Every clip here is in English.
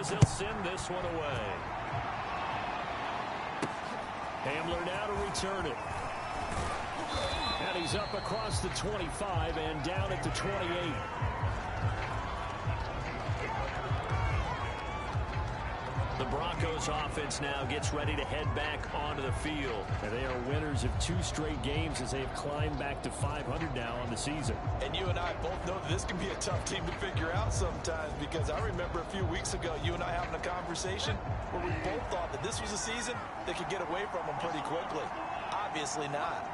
as they'll send this one away. Hamler now to return it. And he's up across the 25 and down at the 28. The Broncos offense now gets ready to head back onto the field. And they are winners of 2 straight games as they have climbed back to 500 now on the season. And you and I both know that this can be a tough team to figure out sometimes, because I remember a few weeks ago you and I having a conversation where we both thought that this was a season that could get away from them pretty quickly. Obviously not.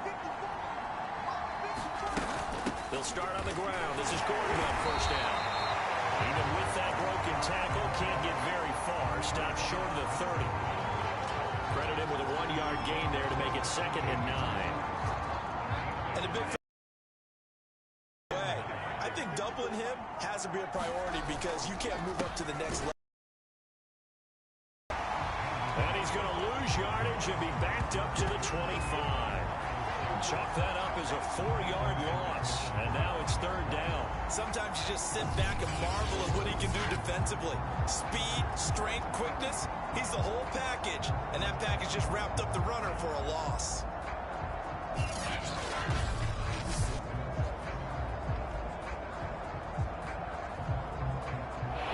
They'll start on the ground. This is Gordon on first down. Even with that broken tackle, can't get very far. Stops short of the 30. Credit him with a 1-yard gain there to make it 2nd and 9. And a big way. I think doubling him has to be a priority, because you can't move up to the next level. And he's going to lose yardage and be backed up to the 25. Chalk that up as a 4-yard loss, and now it's 3rd down. Sometimes you just sit back and marvel at what he can do defensively. Speed, strength, quickness, he's the whole package, and that package just wrapped up the runner for a loss.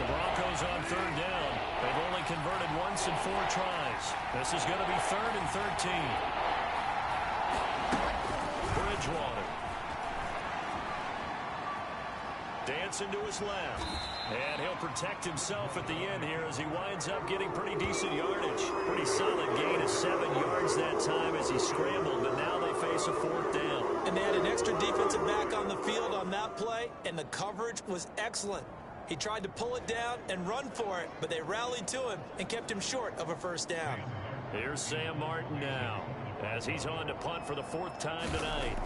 The Broncos on 3rd down. They've only converted once in 4 tries. This is going to be 3rd and 13. Bridgewater. Dancing to his left. And he'll protect himself at the end here as he winds up getting pretty decent yardage. Pretty solid gain of 7 yards that time as he scrambled, but now they face a 4th down. And they had an extra defensive back on the field on that play, and the coverage was excellent. He tried to pull it down and run for it, but they rallied to him and kept him short of a 1st down. Here's Sam Martin now, as he's on to punt for the 4th time tonight.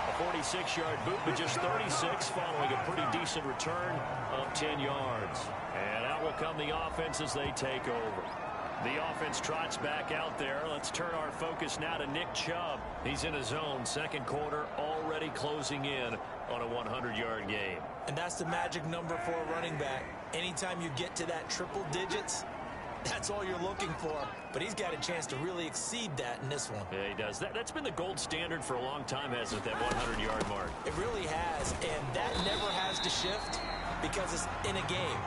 A 46-yard boot, but just 36 following a pretty decent return of 10 yards. And out will come the offense as they take over. The offense trots back out there. Let's turn our focus now to Nick Chubb. He's in his zone, 2nd quarter, already closing in on a 100-yard game. And that's the magic number for a running back. Anytime you get to that triple digits, that's all you're looking for. But he's got a chance to really exceed that in this one. Yeah, he does. That's been the gold standard for a long time, hasn't it, that 100-yard mark? It really has, and that never has to shift because it's in a game.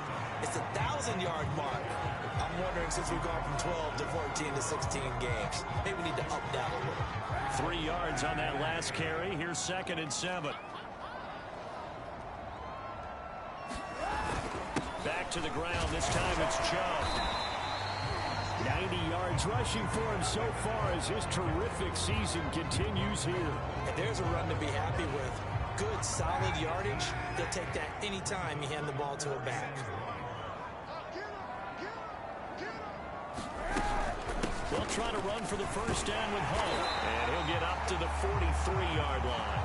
It's a 1,000-yard mark. I'm wondering, since we've gone from 12 to 14 to 16 games, maybe we need to up that a little. 3 yards on that last carry. Here's 2nd and 7. Back to the ground. This time it's Chubb. 90 yards rushing for him so far as his terrific season continues here. And there's a run to be happy with. Good, solid yardage. They'll take that anytime you hand the ball to a back. They'll try to run for the 1st down with Hunt. And he'll get up to the 43-yard line.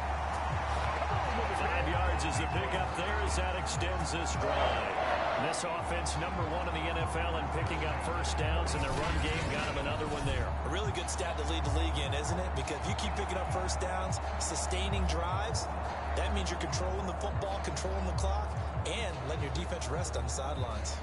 5 yards is the pickup there as that extends this drive. This offense, #1 in the NFL in picking up 1st downs, and their run game got him another one there. A really good stat to lead the league in, isn't it? Because if you keep picking up 1st downs, sustaining drives, that means you're controlling the football, controlling the clock, and letting your defense rest on the sidelines.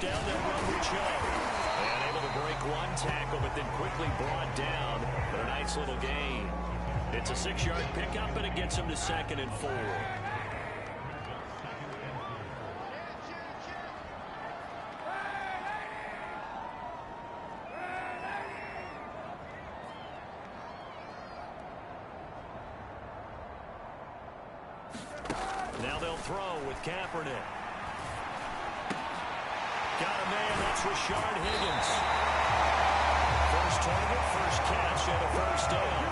Down there, run with Chubb. And able to break 1 tackle, but then quickly brought down. But a nice little gain. It's a 6-yard pickup, and it gets him to 2nd and 4. Now they'll throw with Kaepernick. Got a man, that's Rashard Higgins. First target, first catch, and a 1st down.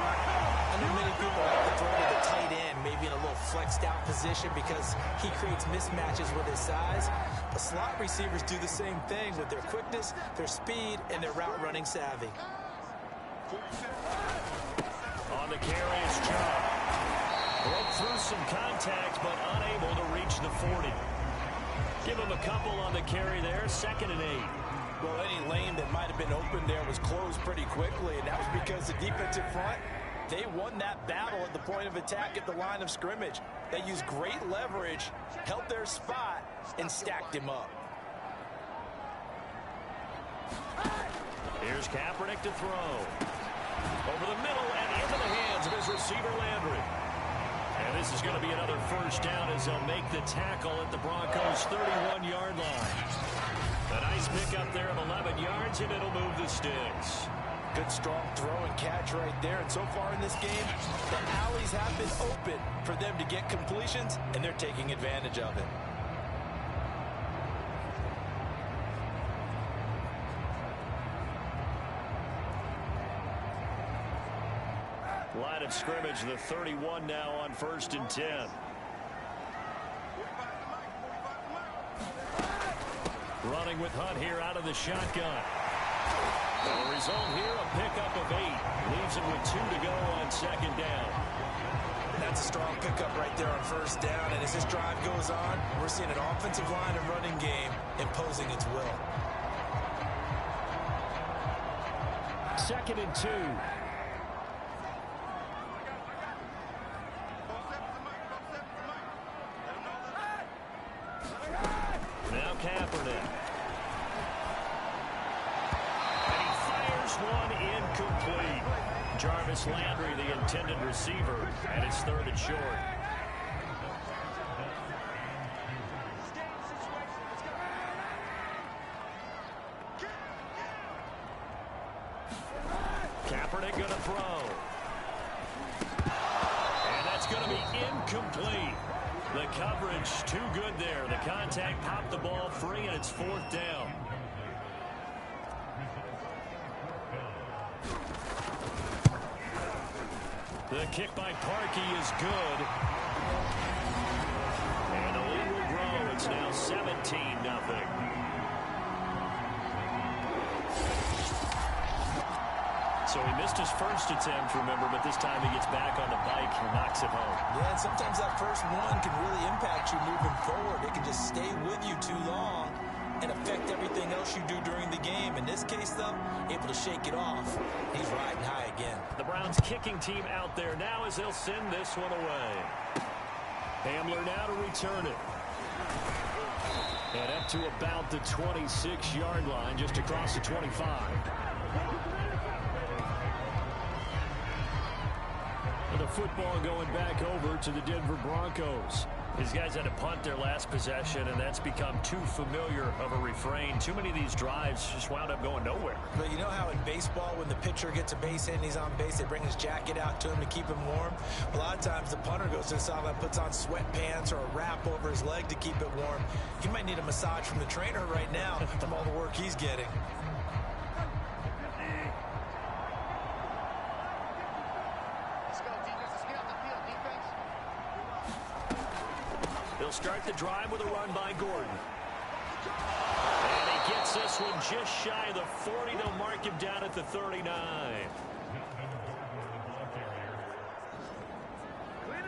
I know many people like to throw to the tight end. maybe in a little flexed out position because he creates mismatches with his size. But slot receivers do the same thing with their quickness, their speed, and their route running savvy. On the carry is Chubb. Broke through some contact, but unable to reach the 40. Give him a couple on the carry there, 2nd and 8. Well, any lane that might have been open there was closed pretty quickly, and that was because the defensive front, they won that battle at the point of attack at the line of scrimmage. They used great leverage, held their spot, and stacked him up. Here's Kaepernick to throw. Over the middle and into the hands of his receiver, Landry. And this is going to be another first down as they'll make the tackle at the Broncos' 31-yard line. A nice pickup there of 11 yards, and it'll move the sticks. Good strong throw and catch right there. And so far in this game, the alleys have been open for them to get completions, and they're taking advantage of it. Line of scrimmage, the 31 now on 1st and 10. Running with Hunt here out of the shotgun. And the result here, a pickup of 8. Leaves him with 2 to go on 2nd down. That's a strong pickup right there on 1st down. And as this drive goes on, we're seeing an offensive line and running game imposing its will. 2nd and 2. Now Kaepernick. And he fires one incomplete. Jarvis Landry, the intended receiver, and it's 3rd and short. Kaepernick going to throw. And that's going to be incomplete. The coverage too good there. The contact popped the ball free, and it's 4th down. The kick by Parkey is good. And the lead will grow. It's now 17-0. So he missed his first attempt, remember, but this time he gets back on the bike and knocks it home. Yeah, and sometimes that first one can really impact you moving forward. It can just stay with you too long and affect everything else you do during the game. In this case, though, able to shake it off. He's riding high again. The Browns kicking team out there now as they'll send this one away. Hamler now to return it. And up to about the 26-yard line, just across the 25. The football going back over to the Denver Broncos. These guys had to punt their last possession, and that's become too familiar of a refrain. Too many of these drives just wound up going nowhere. But you know how in baseball, when the pitcher gets a base hit and he's on base, they bring his jacket out to him to keep him warm? A lot of times the punter goes to the sideline, puts on sweatpants or a wrap over his leg to keep it warm. He might need a massage from the trainer right now from all the work he's getting. They'll start the drive with a run by Gordon. And he gets this one just shy of the 40. They'll mark him down at the 39.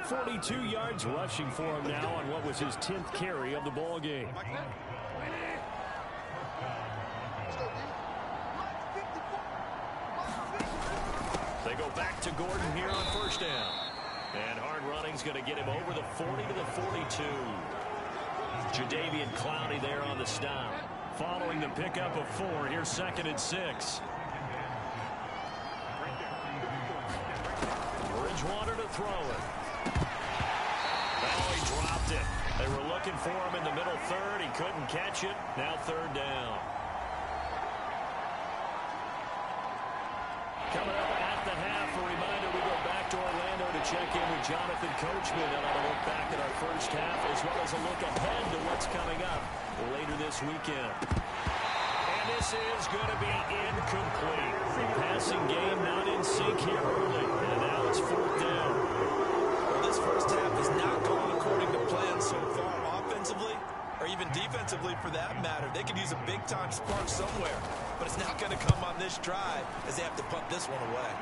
42 yards rushing for him now on what was his 10th carry of the ball game. They go back to Gordon here on 1st down. And hard running's going to get him over the 40 to the 42. Jadeveon Clowney there on the stop. Following the pickup of 4, here's 2nd and 6. Bridgewater to throw it. Oh, he dropped it. They were looking for him in the middle 3rd. He couldn't catch it. Now 3rd down. Coming up at the half, a reminder, we go back to Orlando to check in with Jonathan Coachman and have a look back at our first half as well as a look ahead to what's coming up later this weekend. And this is going to be incomplete. Passing game not in sync here early, and now it's 4th down. Well, this first half has not gone according to plan so far offensively or even defensively for that matter. They could use a big-time spark somewhere, but it's not going to come on this drive as they have to punt this one away.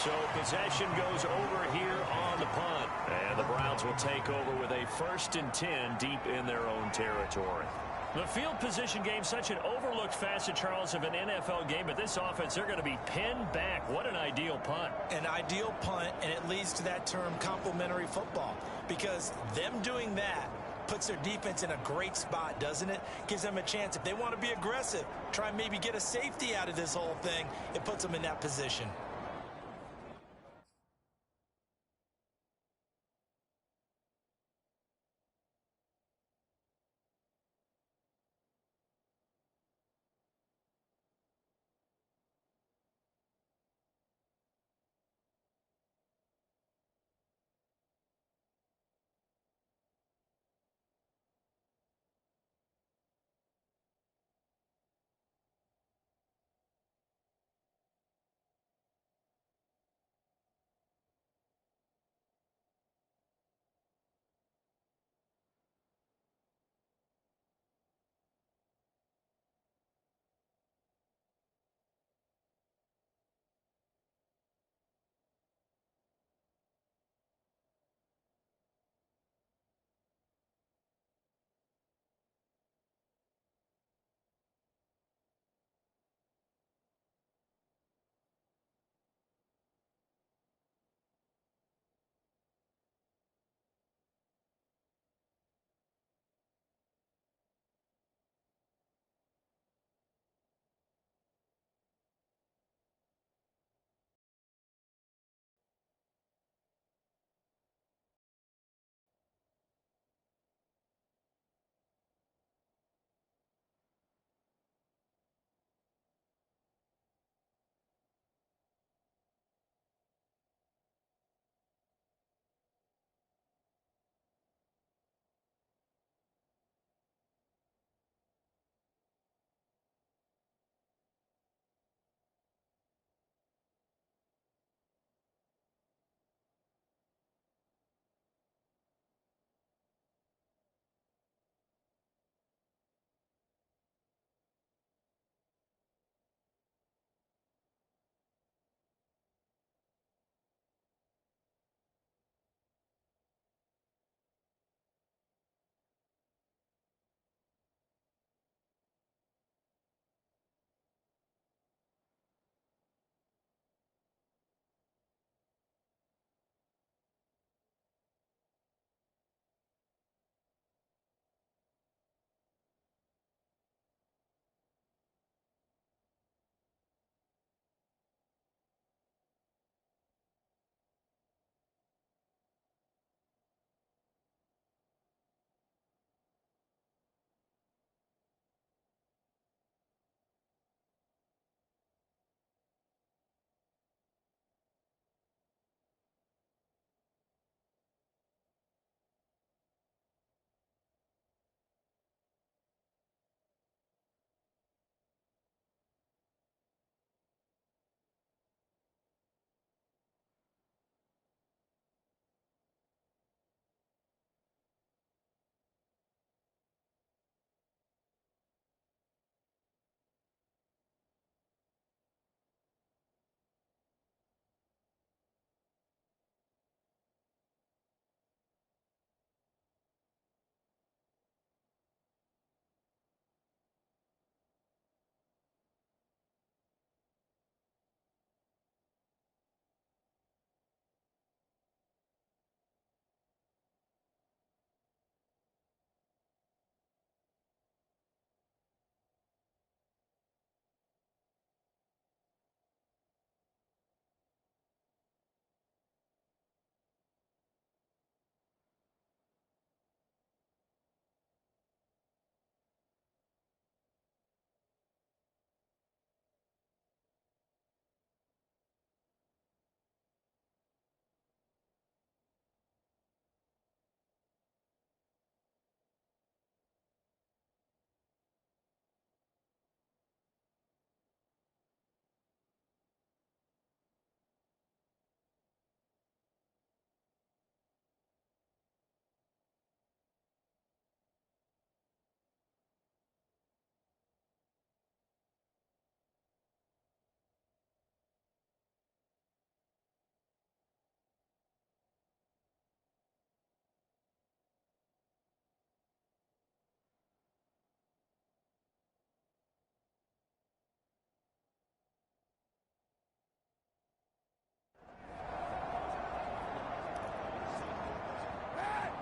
So possession goes over here on the punt. And the Browns will take over with a 1st and 10 deep in their own territory. The field position game, such an overlooked facet, Charles, of an NFL game. But this offense, they're going to be pinned back. What an ideal punt. An ideal punt, and it leads to that term complementary football. Because them doing that puts their defense in a great spot, doesn't it? Gives them a chance. If they want to be aggressive, try and maybe get a safety out of this whole thing, it puts them in that position.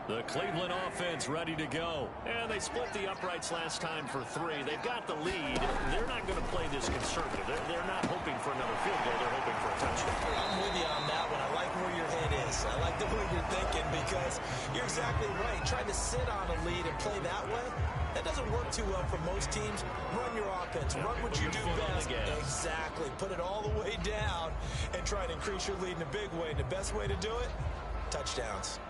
The Cleveland offense ready to go. And they split the uprights last time for 3. They've got the lead. They're not going to play this conservative. They're not hoping for another field goal. They're hoping for a touchdown. I'm with you on that one. I like where your head is. I like the way you're thinking because you're exactly right. Trying to sit on a lead and play that way, that doesn't work too well for most teams. Run your offense. Run what you do best. Exactly. Put it all the way down and try to increase your lead in a big way. And the best way to do it, touchdowns.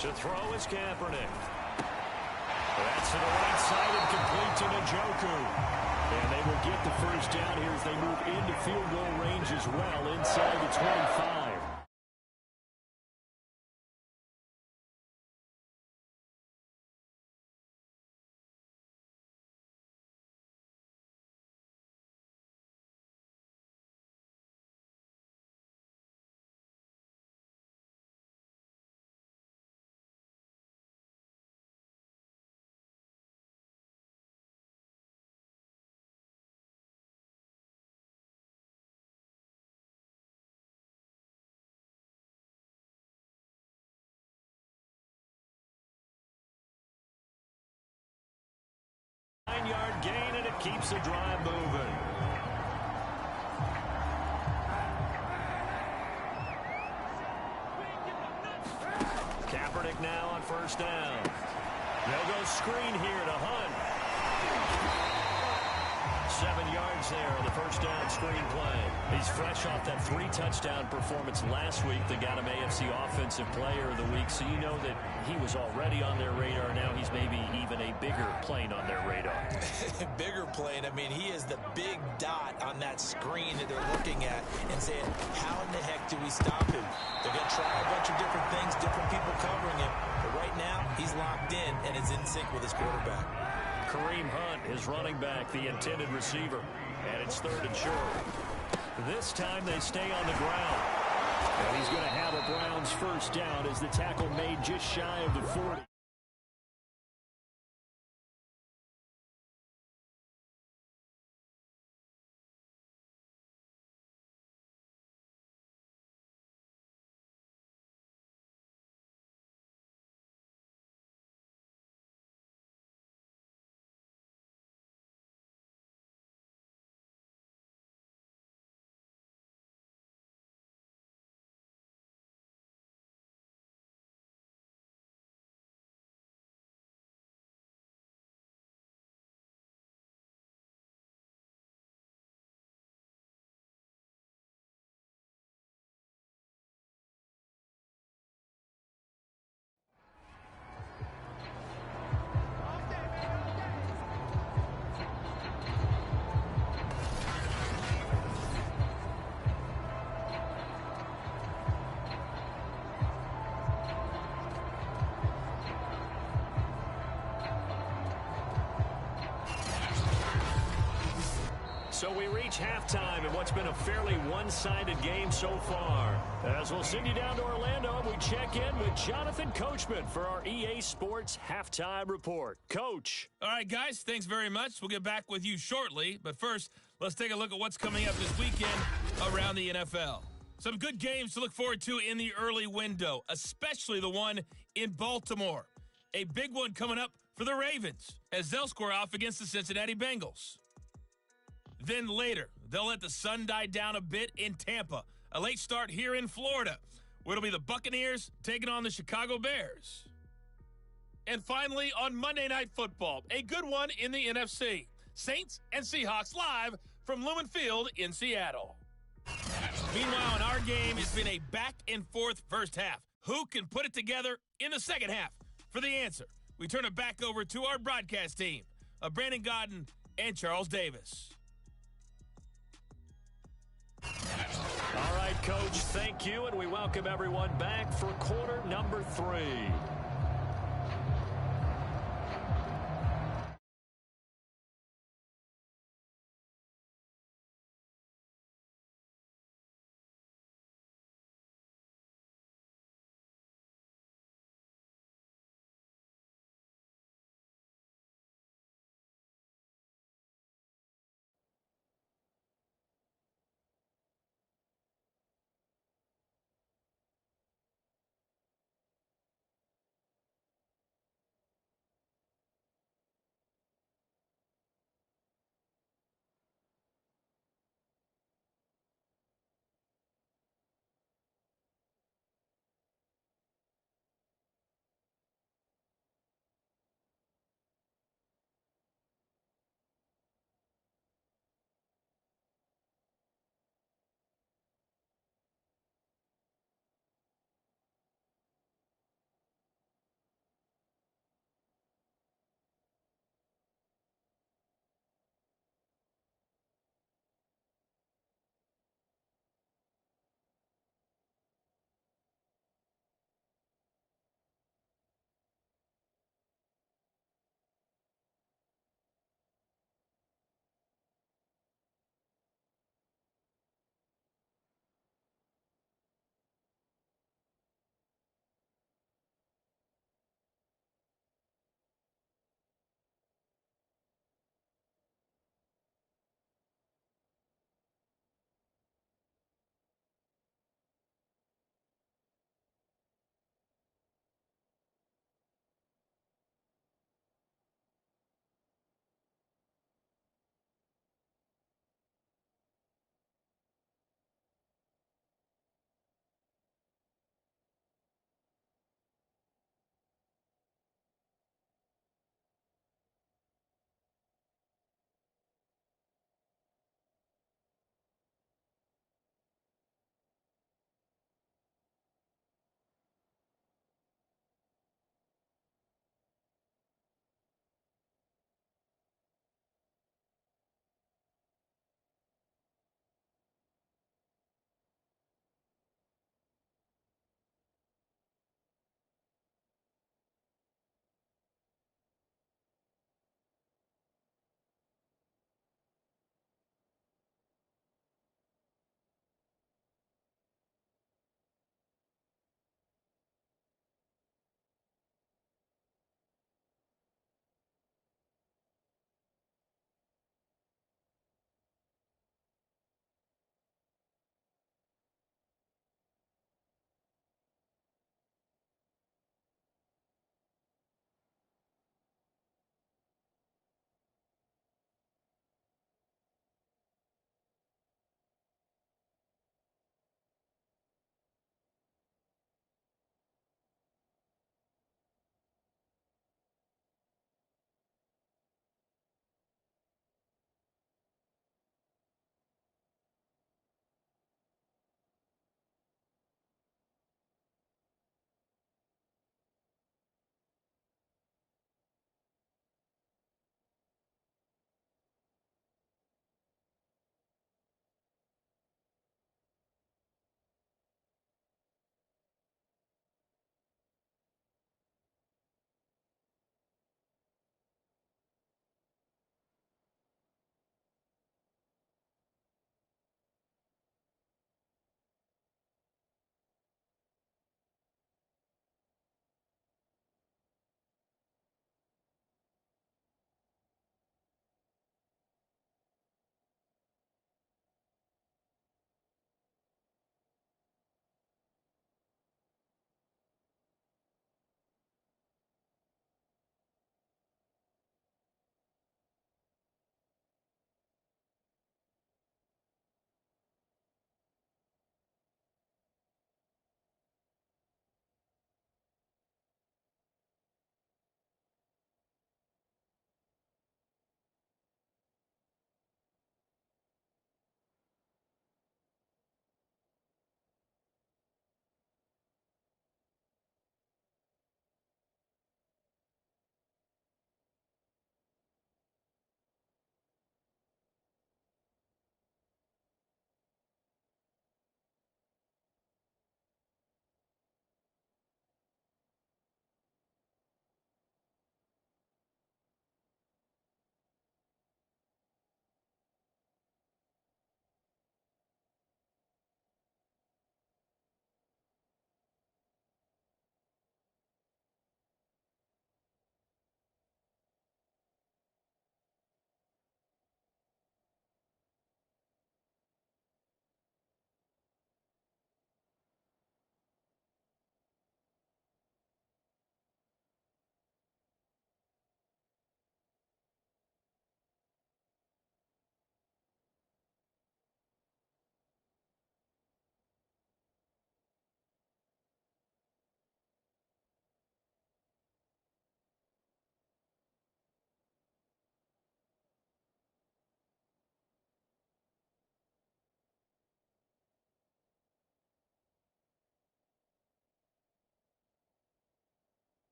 To throw is Kaepernick. That's to the right side and complete to Njoku. And they will get the first down here as they move into field goal range as well inside the 25. Nine-yard gain, and it keeps the drive moving. Kaepernick now on first down. They'll go screen here to Hunt. 7 yards there on the first down screen play. He's fresh off that 3-touchdown performance last week that got him AFC Offensive Player of the Week, so you know that he was already on their radar. Now he's maybe even a bigger plane on their radar. Bigger plane. I mean, he is the big dot on that screen that they're looking at and saying, how in the heck do we stop him? They're going to try a bunch of different things, different people covering him. But right now, he's locked in and is in sync with his quarterback. Kareem Hunt, his running back, the intended receiver. And it's 3rd and short. This time they stay on the ground. And he's going to have a Browns first down as the tackle made just shy of the 40. So we reach halftime in what's been a fairly one-sided game so far. As we'll send you down to Orlando, and we check in with Jonathan Coachman for our EA Sports Halftime Report. Coach. All right, guys, thanks very much. We'll get back with you shortly. But first, let's take a look at what's coming up this weekend around the NFL. Some good games to look forward to in the early window, especially the one in Baltimore. A big one coming up for the Ravens as they'll square off against the Cincinnati Bengals. Then later, they'll let the sun die down a bit in Tampa. A late start here in Florida, where it'll be the Buccaneers taking on the Chicago Bears. And finally, on Monday Night Football, a good one in the NFC. Saints and Seahawks live from Lumen Field in Seattle. Meanwhile, in our game, it's been a back-and-forth first half. Who can put it together in the second half? For the answer, we turn it back over to our broadcast team of Brandon Godden and Charles Davis. All right, Coach, thank you, and we welcome everyone back for quarter number 3.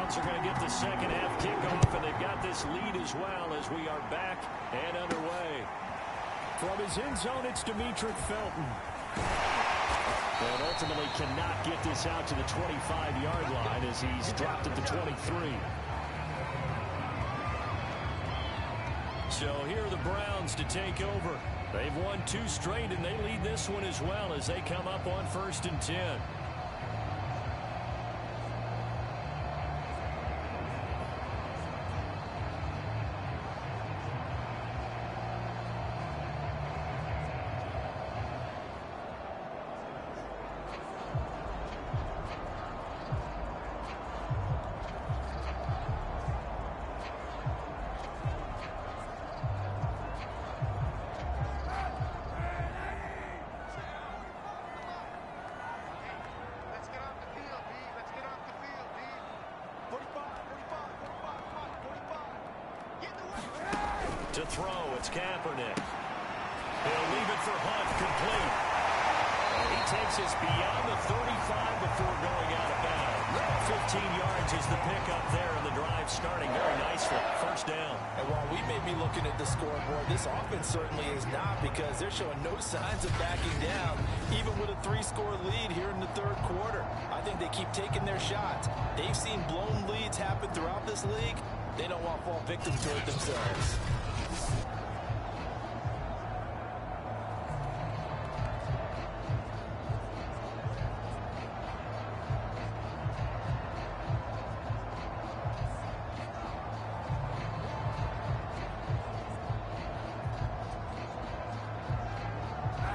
Browns are going to get the second half kickoff, and they've got this lead as well as we are back and underway. From his end zone, it's Demetric Felton. And ultimately cannot get this out to the 25-yard line as he's dropped at the 23. So here are the Browns to take over. They've won 2 straight, and they lead this one as well as they come up on 1st and 10. To throw, it's Kaepernick. He'll leave it for Hunt, complete. And he takes us beyond the 35 before going out of bounds. 15 yards is the pickup there, and the drive starting very nicely. 1st down. And while we may be looking at the scoreboard, this offense certainly is not, because they're showing no signs of backing down, even with a 3-score lead here in the 3rd quarter. I think they keep taking their shots. They've seen blown leads happen throughout this league. They don't want to fall victim to it themselves.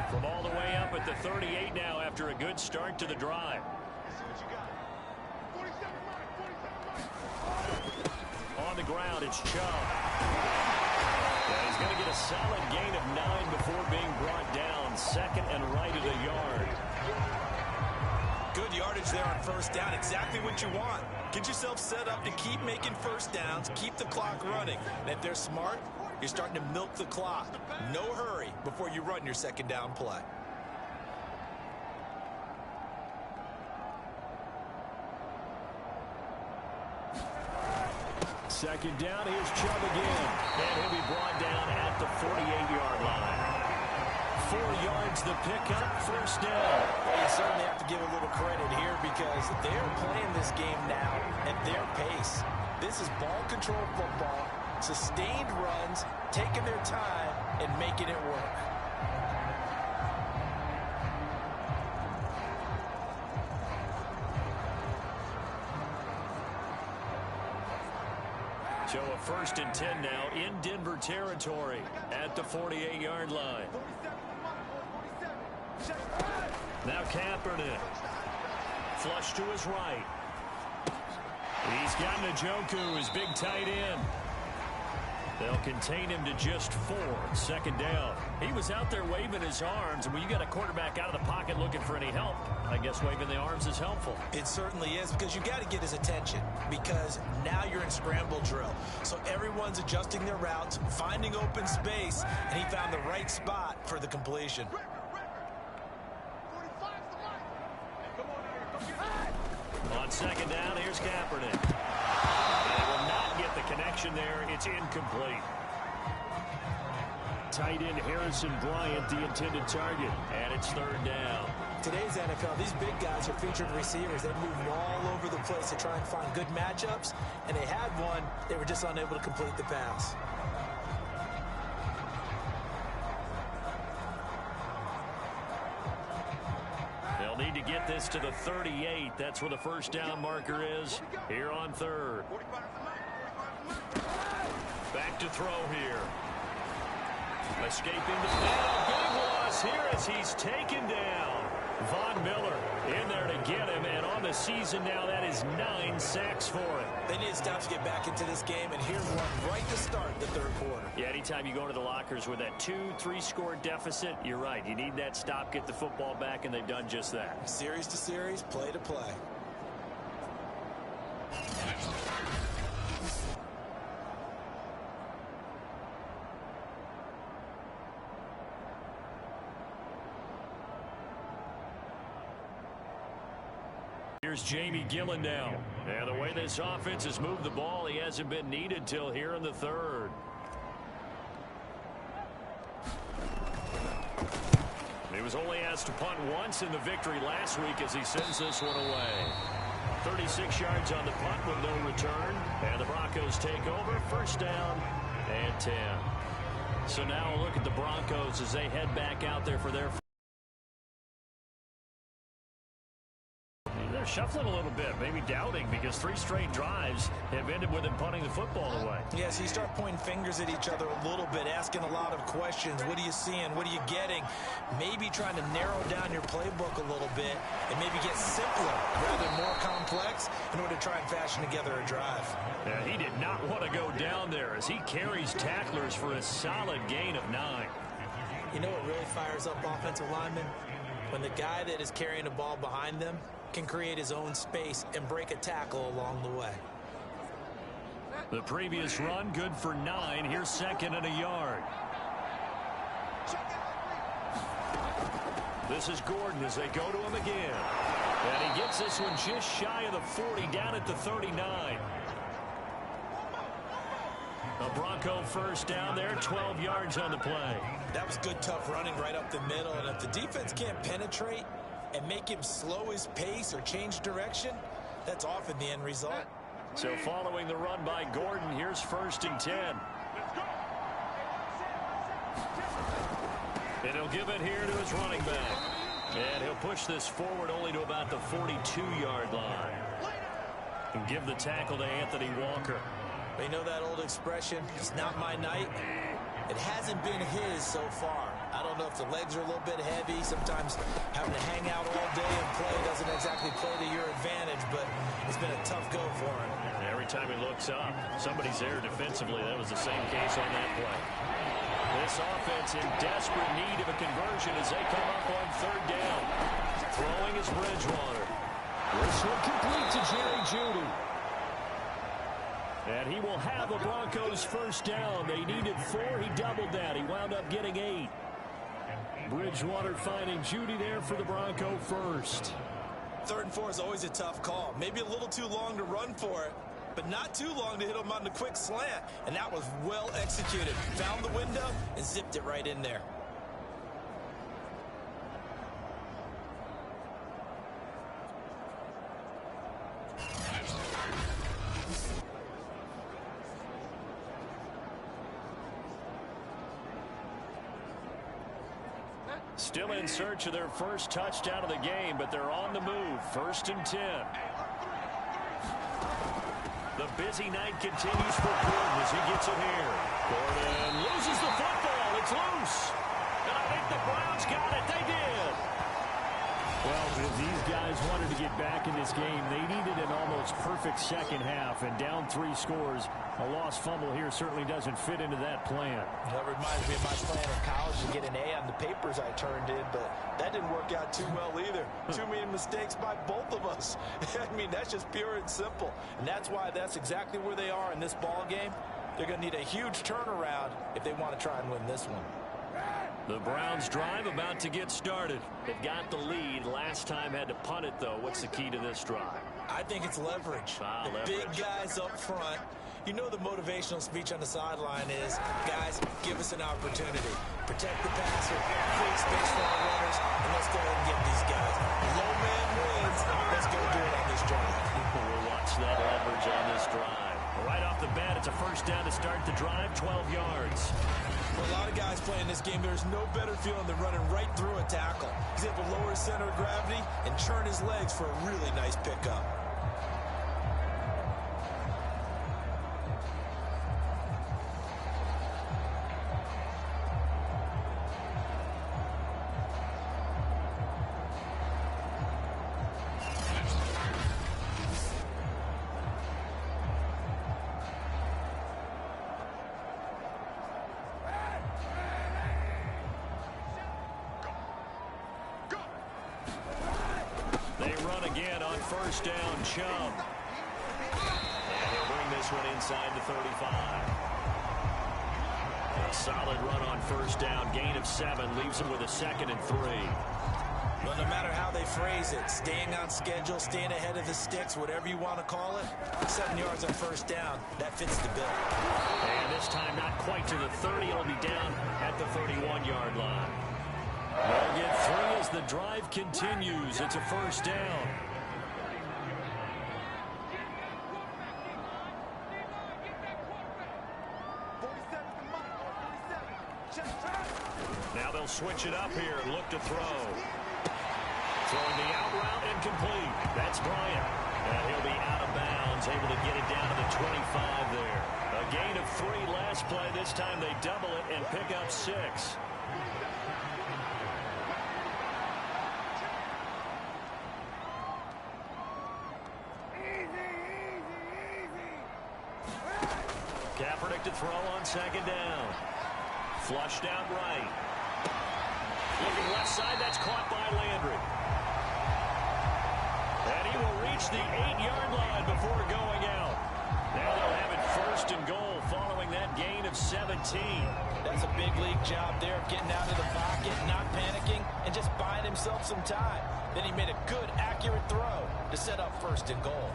From all the way up at the 38 now after a good start to the drive. On the ground, it's Chubb. And he's going to get a solid gain of 9 before being brought down. 2nd and right at a yard. Good yardage there on 1st down. Exactly what you want. Get yourself set up to keep making 1st downs, keep the clock running. And if they're smart, you're starting to milk the clock. No hurry before you run your 2nd down play. Second down, here's Chubb again. And he'll be brought down at the 48-yard line. 4 yards the pickup, 1st down. You certainly have to give a little credit here, because they're playing this game now at their pace. This is ball control football, sustained runs, taking their time, and making it work. So a 1st and 10 now in Denver territory at the 48-yard line. Now Kaepernick. Flush to his right. He's got Njoku, his big tight end. They'll contain him to just 4. 2nd down. He was out there waving his arms, and when you got a quarterback out of the pocket looking for any help, I guess waving the arms is helpful. It certainly is, because you got to get his attention, because now you're in scramble drill. So everyone's adjusting their routes, finding open space, and he found the right spot for the completion. On 2nd down, here's Kaepernick. They will not get the connection there. It's incomplete. Tight end Harrison Bryant, the intended target. And it's 3rd down. Today's NFL, these big guys are featured receivers. They're moving all over the place to try and find good matchups. And they had one. They were just unable to complete the pass. They'll need to get this to the 38. That's where the 1st down marker is here on 3rd. Back to throw here. Escaping the field. Big loss here as he's taken down. Von Miller in there to get him, and on the season now, that is 9 sacks for him. They need to stop to get back into this game, and here's one right to start the 3rd quarter. Yeah, anytime you go to the lockers with that 2-3-score deficit, you're right. You need that stop, get the football back, and they've done just that. Series to series, play to play. Here's Jamie Gillen now And the way this offense has moved the ball, he hasn't been needed till here in the third. He was only asked to punt once in the victory last week as he sends this one away. 36 yards on the punt with no return. And the Broncos take over. First down and 10. So now a look at the Broncos as they head back out there for their... They're shuffling a little bit, maybe doubting, because 3 straight drives have ended with him punting the football away. Yeah, so you start pointing fingers at each other a little bit, asking a lot of questions. What are you seeing? What are you getting? Maybe trying to narrow down your playbook a little bit and maybe get simpler rather than more complex in order to try and fashion together a drive. Yeah, he did not want to go down there as he carries tacklers for a solid gain of 9. You know what really fires up offensive linemen? When the guy that is carrying the ball behind them can create his own space and break a tackle along the way. The previous run good for 9. Here's 2nd and a yard. This is Gordon as they go to him again. And he gets this one just shy of the 40, down at the 39. A Bronco first down there, 12 yards on the play. That was good, tough running right up the middle. And if the defense can't penetrate and make him slow his pace or change direction, that's often the end result. So following the run by Gordon, here's 1st and 10. And he'll give it here to his running back. And he'll push this forward only to about the 42-yard line. And give the tackle to Anthony Walker. They know that old expression, it's not my night. It hasn't been his so far. I don't know if the legs are a little bit heavy. Sometimes having to hang out all day and play doesn't exactly play to your advantage, but it's been a tough go for him. Every time he looks up, somebody's there defensively. That was the same case on that play. This offense in desperate need of a conversion as they come up on 3rd down. Throwing is Bridgewater. This one complete to Jerry Jeudy. And he will have the Broncos first down. They needed 4. He doubled that. He wound up getting 8. Bridgewater finding Jeudy there for the Bronco first. 3rd and 4 is always a tough call. Maybe a little too long to run for it, but not too long to hit him on the quick slant. And that was well executed. Found the window and zipped it right in there. Still in search of their first touchdown of the game, but they're on the move. 1st and 10. The busy night continues for Gordon as he gets it here. Gordon loses the football. It's loose. And I think the Browns got it. They did. Well, if these guys wanted to get back in this game, they needed an almost perfect second half. And down 3 scores, a lost fumble here certainly doesn't fit into that plan. That reminds me of my plan in college to get an A on the papers I turned in, but that didn't work out too well either. Too many mistakes by both of us. I mean, that's just pure and simple. And that's why that's exactly where they are in this ball game. They're going to need a huge turnaround if they want to try and win this one. The Browns drive about to get started. They've got the lead. Last time had to punt it, though. What's the key to this drive? I think it's leverage. Leverage. Big guys up front. You know the motivational speech on the sideline is, guys, give us an opportunity. Protect the passer, create space for our runners, and let's go ahead and get these guys. Low man wins. Let's go do it on this drive. We'll watch that leverage on this drive. Right off the bat, it's a first down to start the drive, 12 yards. For a lot of guys playing this game, there's no better feeling than running right through a tackle. He's able to lower his center of gravity and churn his legs for a really nice pickup. First down, Chubb. And he'll bring this one inside the 35. A solid run on first down. Gain of 7 leaves him with a 2nd and 3. Well, no matter how they phrase it, staying on schedule, staying ahead of the sticks, whatever you want to call it, 7 yards on first down, that fits the bill. And this time not quite to the 30. It'll be down at the 31-yard line. They'll get 3 as the drive continues. It's a first down. Now they'll switch it up here and look to throw. Throwing the out route and complete. That's Bryant. And he'll be out of bounds, able to get it down to the 25 there. A gain of 3 last play. This time they double it and pick up 6. Kaepernick to throw on second down. Flushed out right. Looking left side, that's caught by Landry. And he will reach the 8-yard line before going out. Now they'll have it first and goal following that gain of 17. That's a big league job there of getting out of the pocket, not panicking, and just buying himself some time. Then he made a good, accurate throw to set up first and goal.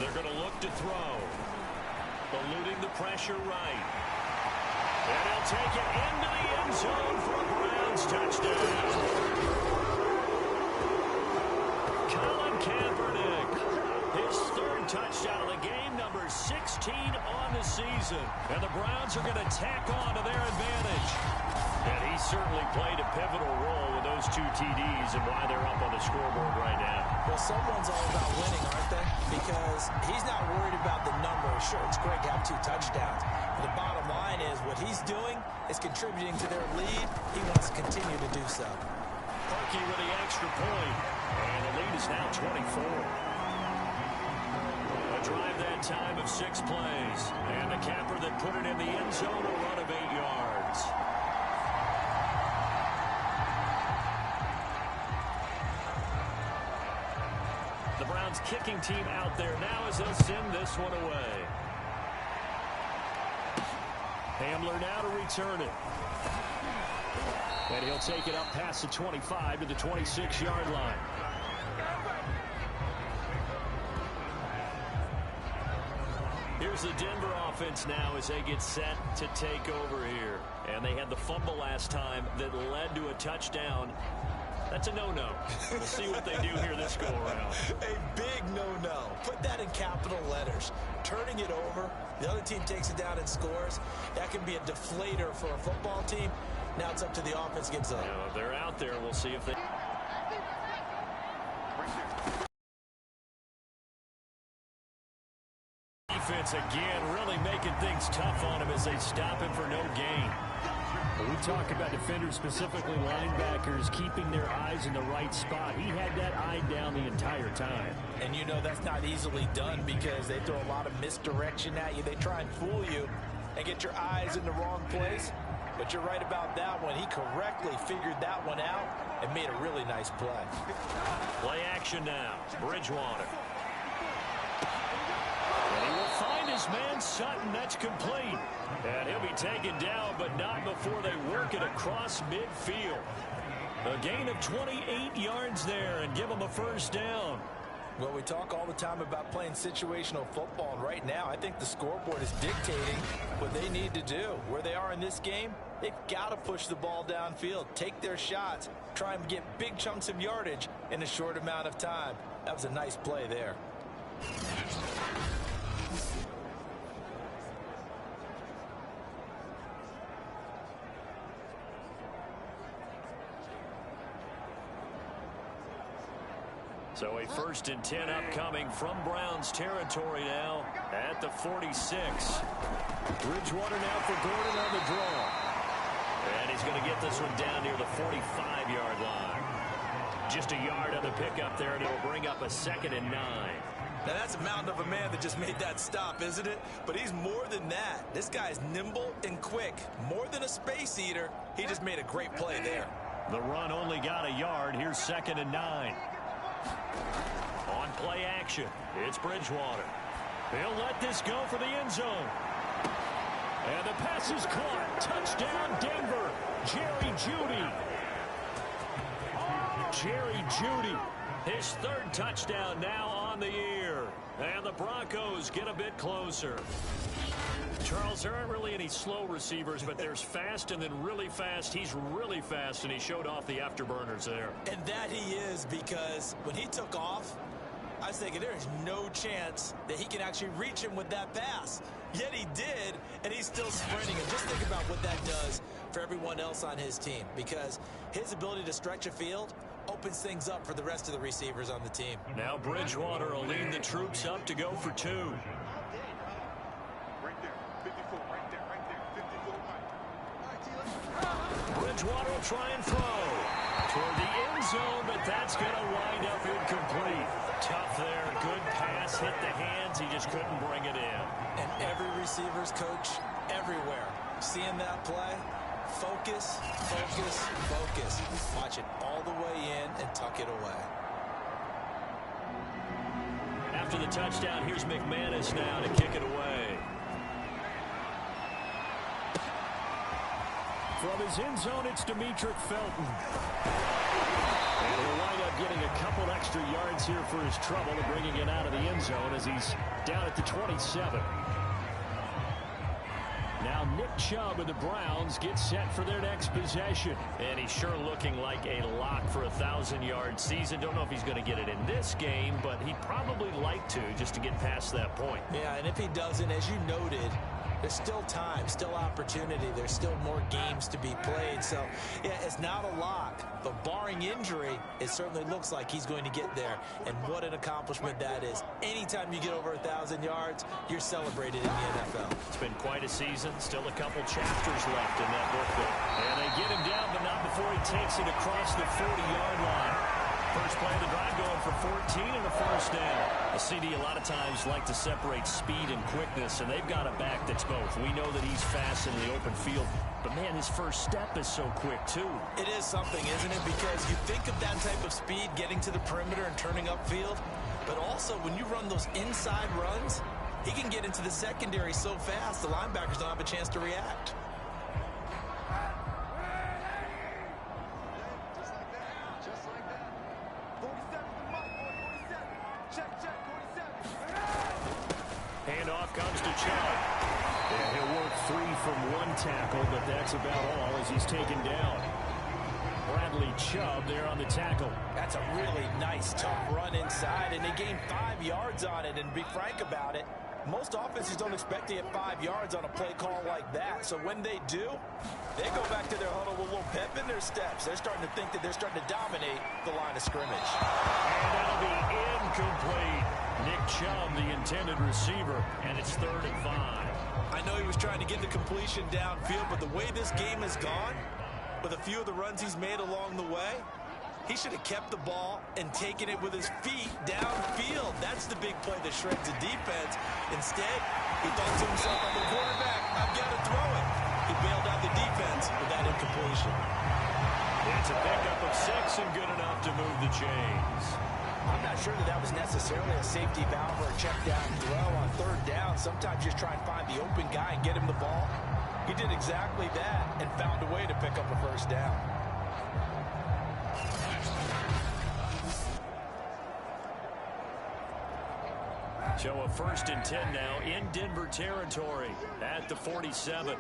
They're going to look to throw. Eluding the pressure right. And he'll take it into the end zone for a Browns touchdown. Colin Kaepernick, his 3rd touchdown of the game, number 16 on the season. And the Browns are going to tack on to their advantage. And he certainly played a pivotal role with those 2 TDs and why they're up on the scoreboard right now. Well, someone's all about winning, aren't they? Because he's not worried about the numbers. Sure, it's great to have 2 touchdowns. But the bottom line is what he's doing is contributing to their lead. He wants to continue to do so. Parkey with the extra point. And the lead is now 24. A drive that time of 6 plays. And the capper that put it in the end zone, a run of 8 yards. The Browns kicking team out there now as they'll send this one away. Hamler now to return it. And he'll take it up past the 25 to the 26-yard line. Here's the Denver offense now as they get set to take over here. And they had the fumble last time that led to a touchdown. That's a no-no. We'll see what they do here this go-around. A big no-no. Put that in capital letters. Turning it over, the other team takes it down and scores. That can be a deflator for a football team. Now it's up to the offense to get some. If they're out there, we'll see if they... Defense again really making things tough on him as they stop him for no gain. We talk about defenders, specifically linebackers, keeping their eyes in the right spot. He had that eye down the entire time. And you know that's not easily done because they throw a lot of misdirection at you. They try and fool you and get your eyes in the wrong place. But you're right about that one. He correctly figured that one out and made a really nice play. Play action now. Bridgewater. And he will find his man Sutton. That's complete. And he'll be taken down, but not before they work it across midfield. A gain of 28 yards there and give him a first down. Well, we talk all the time about playing situational football, and right now I think the scoreboard is dictating what they need to do. Where they are in this game, they've got to push the ball downfield, take their shots, try and get big chunks of yardage in a short amount of time. That was a nice play there. So a 1st and 10 upcoming from Browns territory now at the 46. Bridgewater now for Gordon on the draw. And he's going to get this one down near the 45-yard line. Just a yard on the pickup there, and it'll bring up a 2nd and 9. Now, that's a mountain of a man that just made that stop, isn't it? But he's more than that. This guy's nimble and quick. More than a space eater. He just made a great play there. The run only got a yard. Here's 2nd and 9. On play action, it's Bridgewater. He'll let this go for the end zone. And the pass is caught. Touchdown, Denver. Jerry Jeudy. Jerry Jeudy. His 3rd touchdown now on the year. And the Broncos get a bit closer. Charles, there aren't really any slow receivers, but there's fast and then really fast. He's really fast, and he showed off the afterburners there. And that he is, because when he took off, I was thinking there is no chance that he can actually reach him with that pass. Yet he did, and he's still sprinting. And just think about what that does for everyone else on his team, because his ability to stretch a field opens things up for the rest of the receivers on the team. Now Bridgewater will lead the troops up to go for 2. Bridgewater will try and throw toward the end zone, but that's going to wind up incomplete. Tough there. Good pass. Hit the hands. He just couldn't bring it in. And every receiver's coach everywhere seeing that play. Focus, focus, focus. Watch it all the way in and tuck it away. After the touchdown, here's McManus now to kick it away. From his end zone, it's Demetric Felton. And he'll wind up getting a couple extra yards here for his trouble and bringing it out of the end zone as he's down at the 27. Now Nick Chubb of the Browns gets set for their next possession. And he's sure looking like a lock for a 1,000-yard season. Don't know if he's going to get it in this game, but he'd probably like to just to get past that point. Yeah, and if he doesn't, as you noted, there's still time, still opportunity. There's still more games to be played. So, yeah, it's not a lock. But barring injury, it certainly looks like he's going to get there. And what an accomplishment that is. Anytime you get over 1,000 yards, you're celebrated in the NFL. It's been quite a season. Still a couple chapters left in that book there. And they get him down, but not before he takes it across the 40-yard line. First play of the drive going for 14 and a 1st down. A CD a lot of times like to separate speed and quickness, and they've got a back that's both. We know that he's fast in the open field, but man, his first step is so quick too. It is something, isn't it? Because you think of that type of speed getting to the perimeter and turning upfield, but also when you run those inside runs, he can get into the secondary so fast the linebackers don't have a chance to react. Handoff comes to Chubb. And he'll work 3 from 1 tackle, but that's about all as he's taken down. Bradley Chubb there on the tackle. That's a really nice, tough run inside, and they gained 5 yards on it. And to be frank about it, most offenses don't expect to get 5 yards on a play call like that. So when they do, they go back to their huddle with a little pep in their steps. They're starting to think that they're starting to dominate the line of scrimmage. And that'll be incomplete. Nick Chubb, the intended receiver, and it's 3rd and 5. I know he was trying to get the completion downfield, but the way this game has gone, with a few of the runs he's made along the way, he should have kept the ball and taken it with his feet downfield. That's the big play that shreds the defense. Instead, he thought to himself, I'm the quarterback, I've got to throw it. He bailed out the defense with that incompletion. It's a pickup of 6 and good enough to move the chains. I'm not sure that was necessarily a safety valve or a check down throw on 3rd down. Sometimes you just try and find the open guy and get him the ball. He did exactly that and found a way to pick up a 1st down. So a 1st and 10 now in Denver territory at the 47.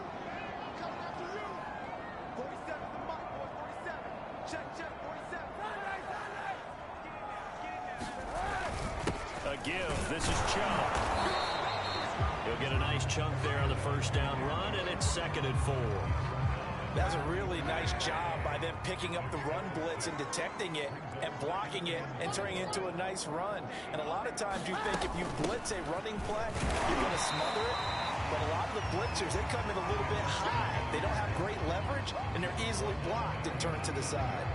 A give. This is Chubb. He'll get a nice chunk there on the 1st down run, and it's 2nd and 4. That's a really nice job by them picking up the run blitz and detecting it and blocking it and turning it into a nice run. And a lot of times you think if you blitz a running play, you're going to smother it. But a lot of the blitzers, they come in a little bit high. They don't have great leverage, and they're easily blocked and turned to the side.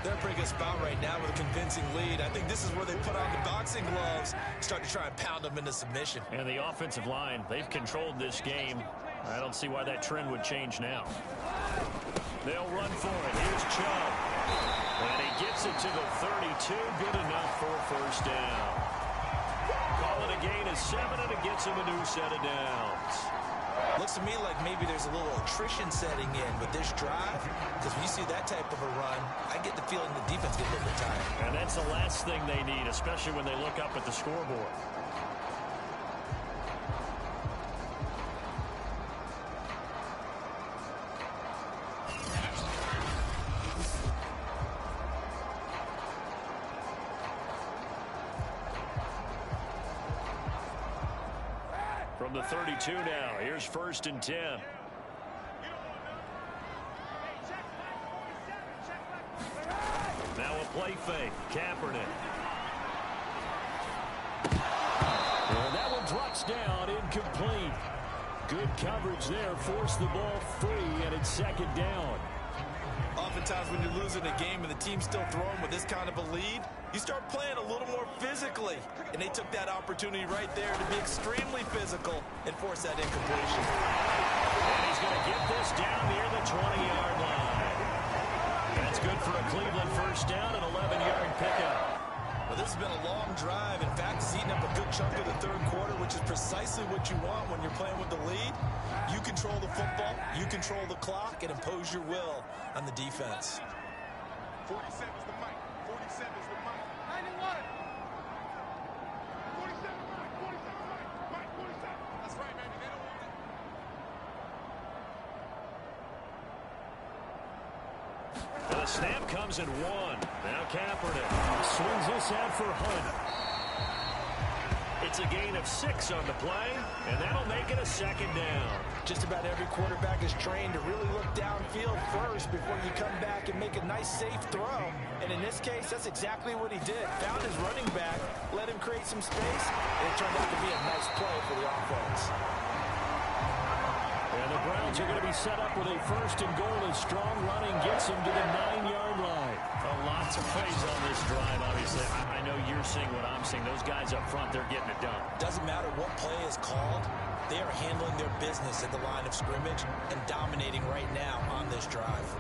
They're in a pretty good spot right now with a convincing lead. I think this is where they put on the boxing gloves, start to try and pound them into submission. And the offensive line, they've controlled this game. I don't see why that trend would change now. They'll run for it. Here's Chubb. And he gets it to the 32. Good enough for a first down. Call it a gain of 7, and it gets him a new set of downs. Looks to me like maybe there's a little attrition setting in with this drive, because when you see that type of a run, I get the feeling the defense gets a little bit tired. And that's the last thing they need, especially when they look up at the scoreboard. From the 32 now, here's 1st and 10. Now a play fake, Kaepernick. And that one drops down, incomplete. Good coverage there, forced the ball free, and it's 2nd down. Oftentimes when you're losing a game and the team's still throwing with this kind of a lead, you start playing a little more physically. And they took that opportunity right there to be extremely physical and force that incompletion. And he's going to get this down near the 20-yard line. That's good for a Cleveland first down, an 11-yard pickup. Well, this has been a long drive. In fact, it's eaten up a good chunk of the 3rd quarter, which is precisely what you want when you're playing with the lead. You control the football, you control the clock, and impose your will on the defense. 47 is the mic. 47 is the mic. 91. 47 mic. 47 mic. Mic 47. That's right, man. They don't want it. And the snap comes in 1. Now Kaepernick swings this out for Hunt. It's a gain of 6 on the play, and that'll make it a 2nd down. Just about every quarterback is trained to really look downfield first before you come back and make a nice, safe throw. And in this case, that's exactly what he did. Found his running back, let him create some space, and it turned out to be a nice play for the offense. And the Browns are going to be set up with a 1st and goal as strong running gets them to the 9-yard line. Lots of plays on this drive, obviously. I know you're seeing what I'm seeing. Those guys up front, they're getting it done. Doesn't matter what play is called. They are handling their business at the line of scrimmage and dominating right now on this drive.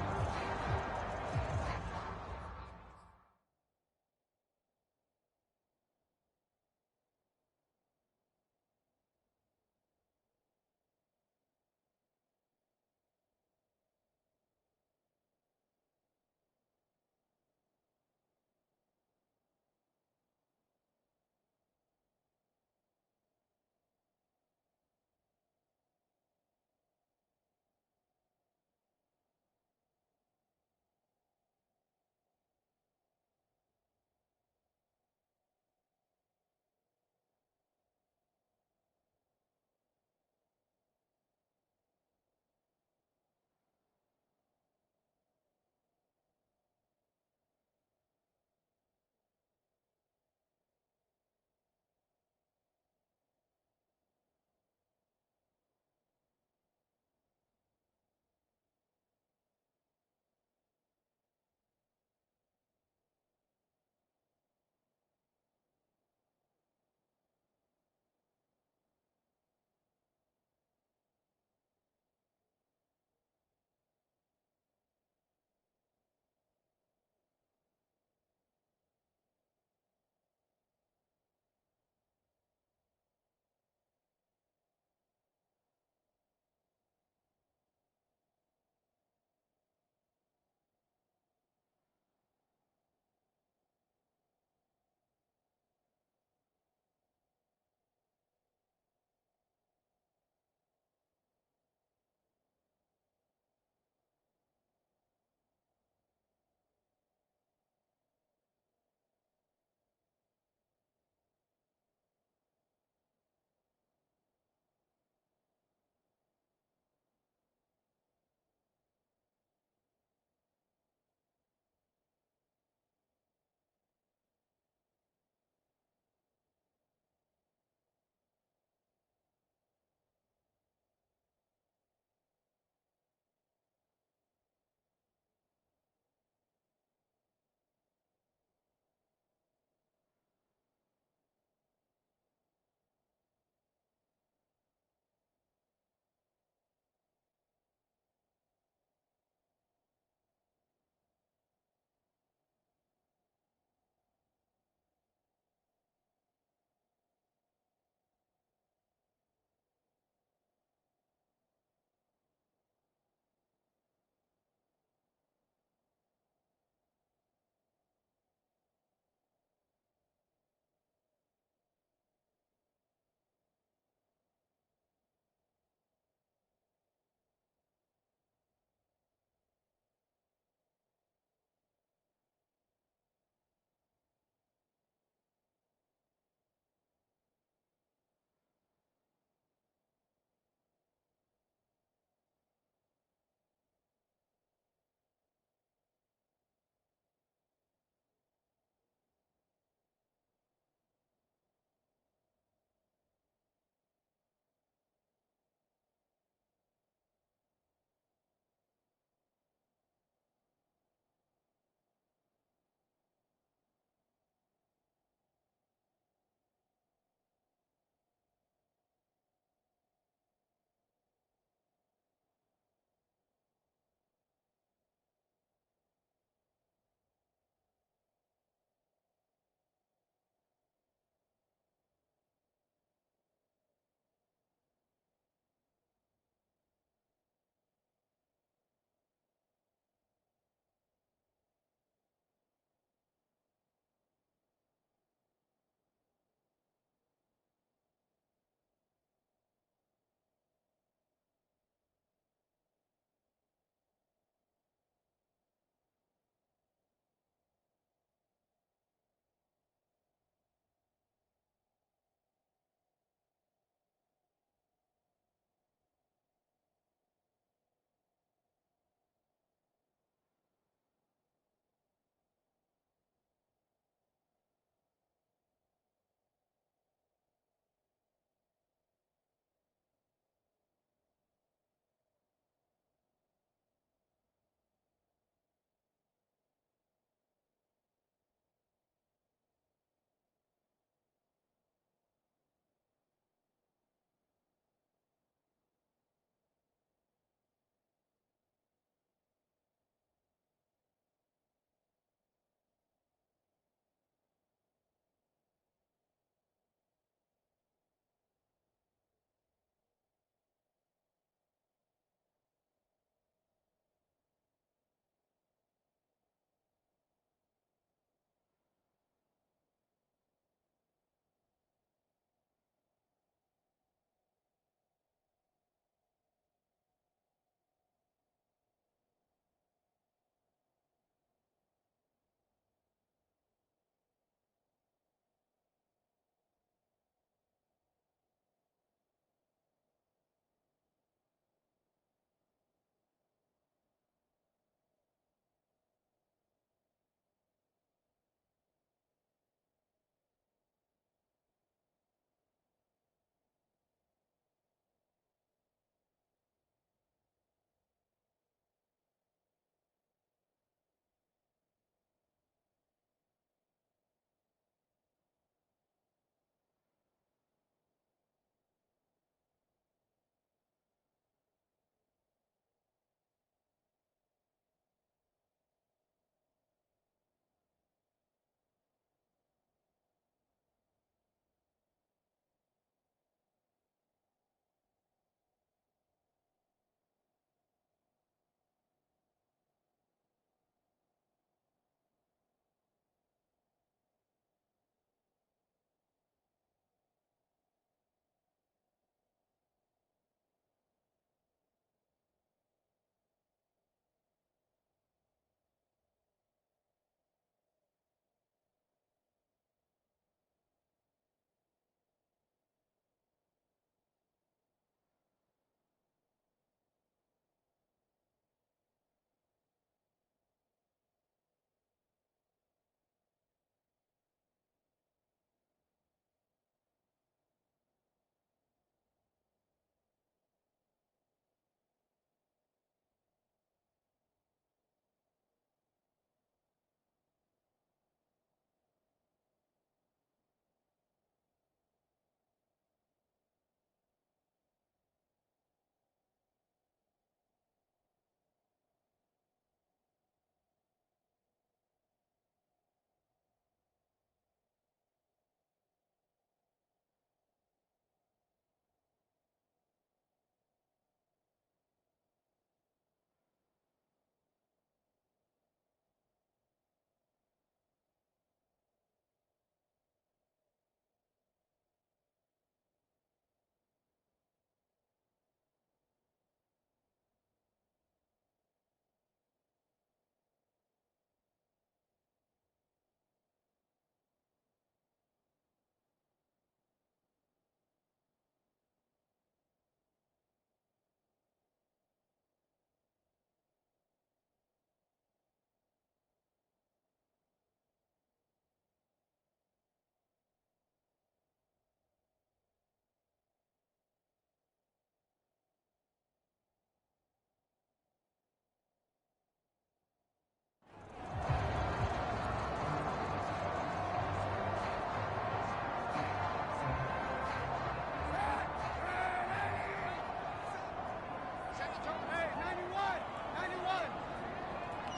Hey, 91. 91.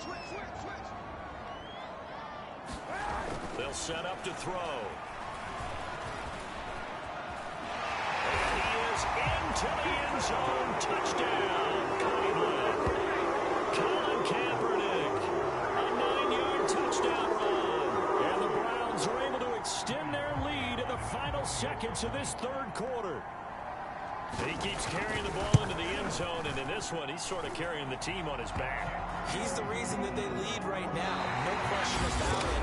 Switch. They'll set up to throw. And he is into the end zone. Touchdown, Cleveland. Colin Kaepernick. A 9-yard touchdown run. And the Browns are able to extend their lead in the final seconds of this third quarter. He keeps carrying the ball into the end zone, and in this one, he's sort of carrying the team on his back. He's the reason that they lead right now. No question about it.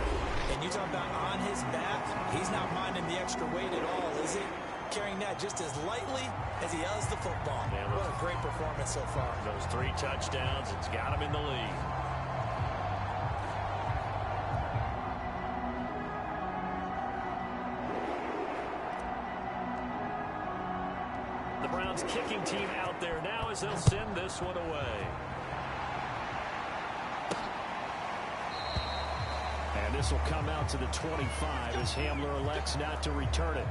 And you talk about on his back, he's not minding the extra weight at all, is he? Carrying that just as lightly as he does the football. Yeah, what a great performance so far. Those 3 touchdowns, it's got him in the lead. The Browns kicking team out there now as they'll send this one away. And this will come out to the 25 as Hamler elects not to return it.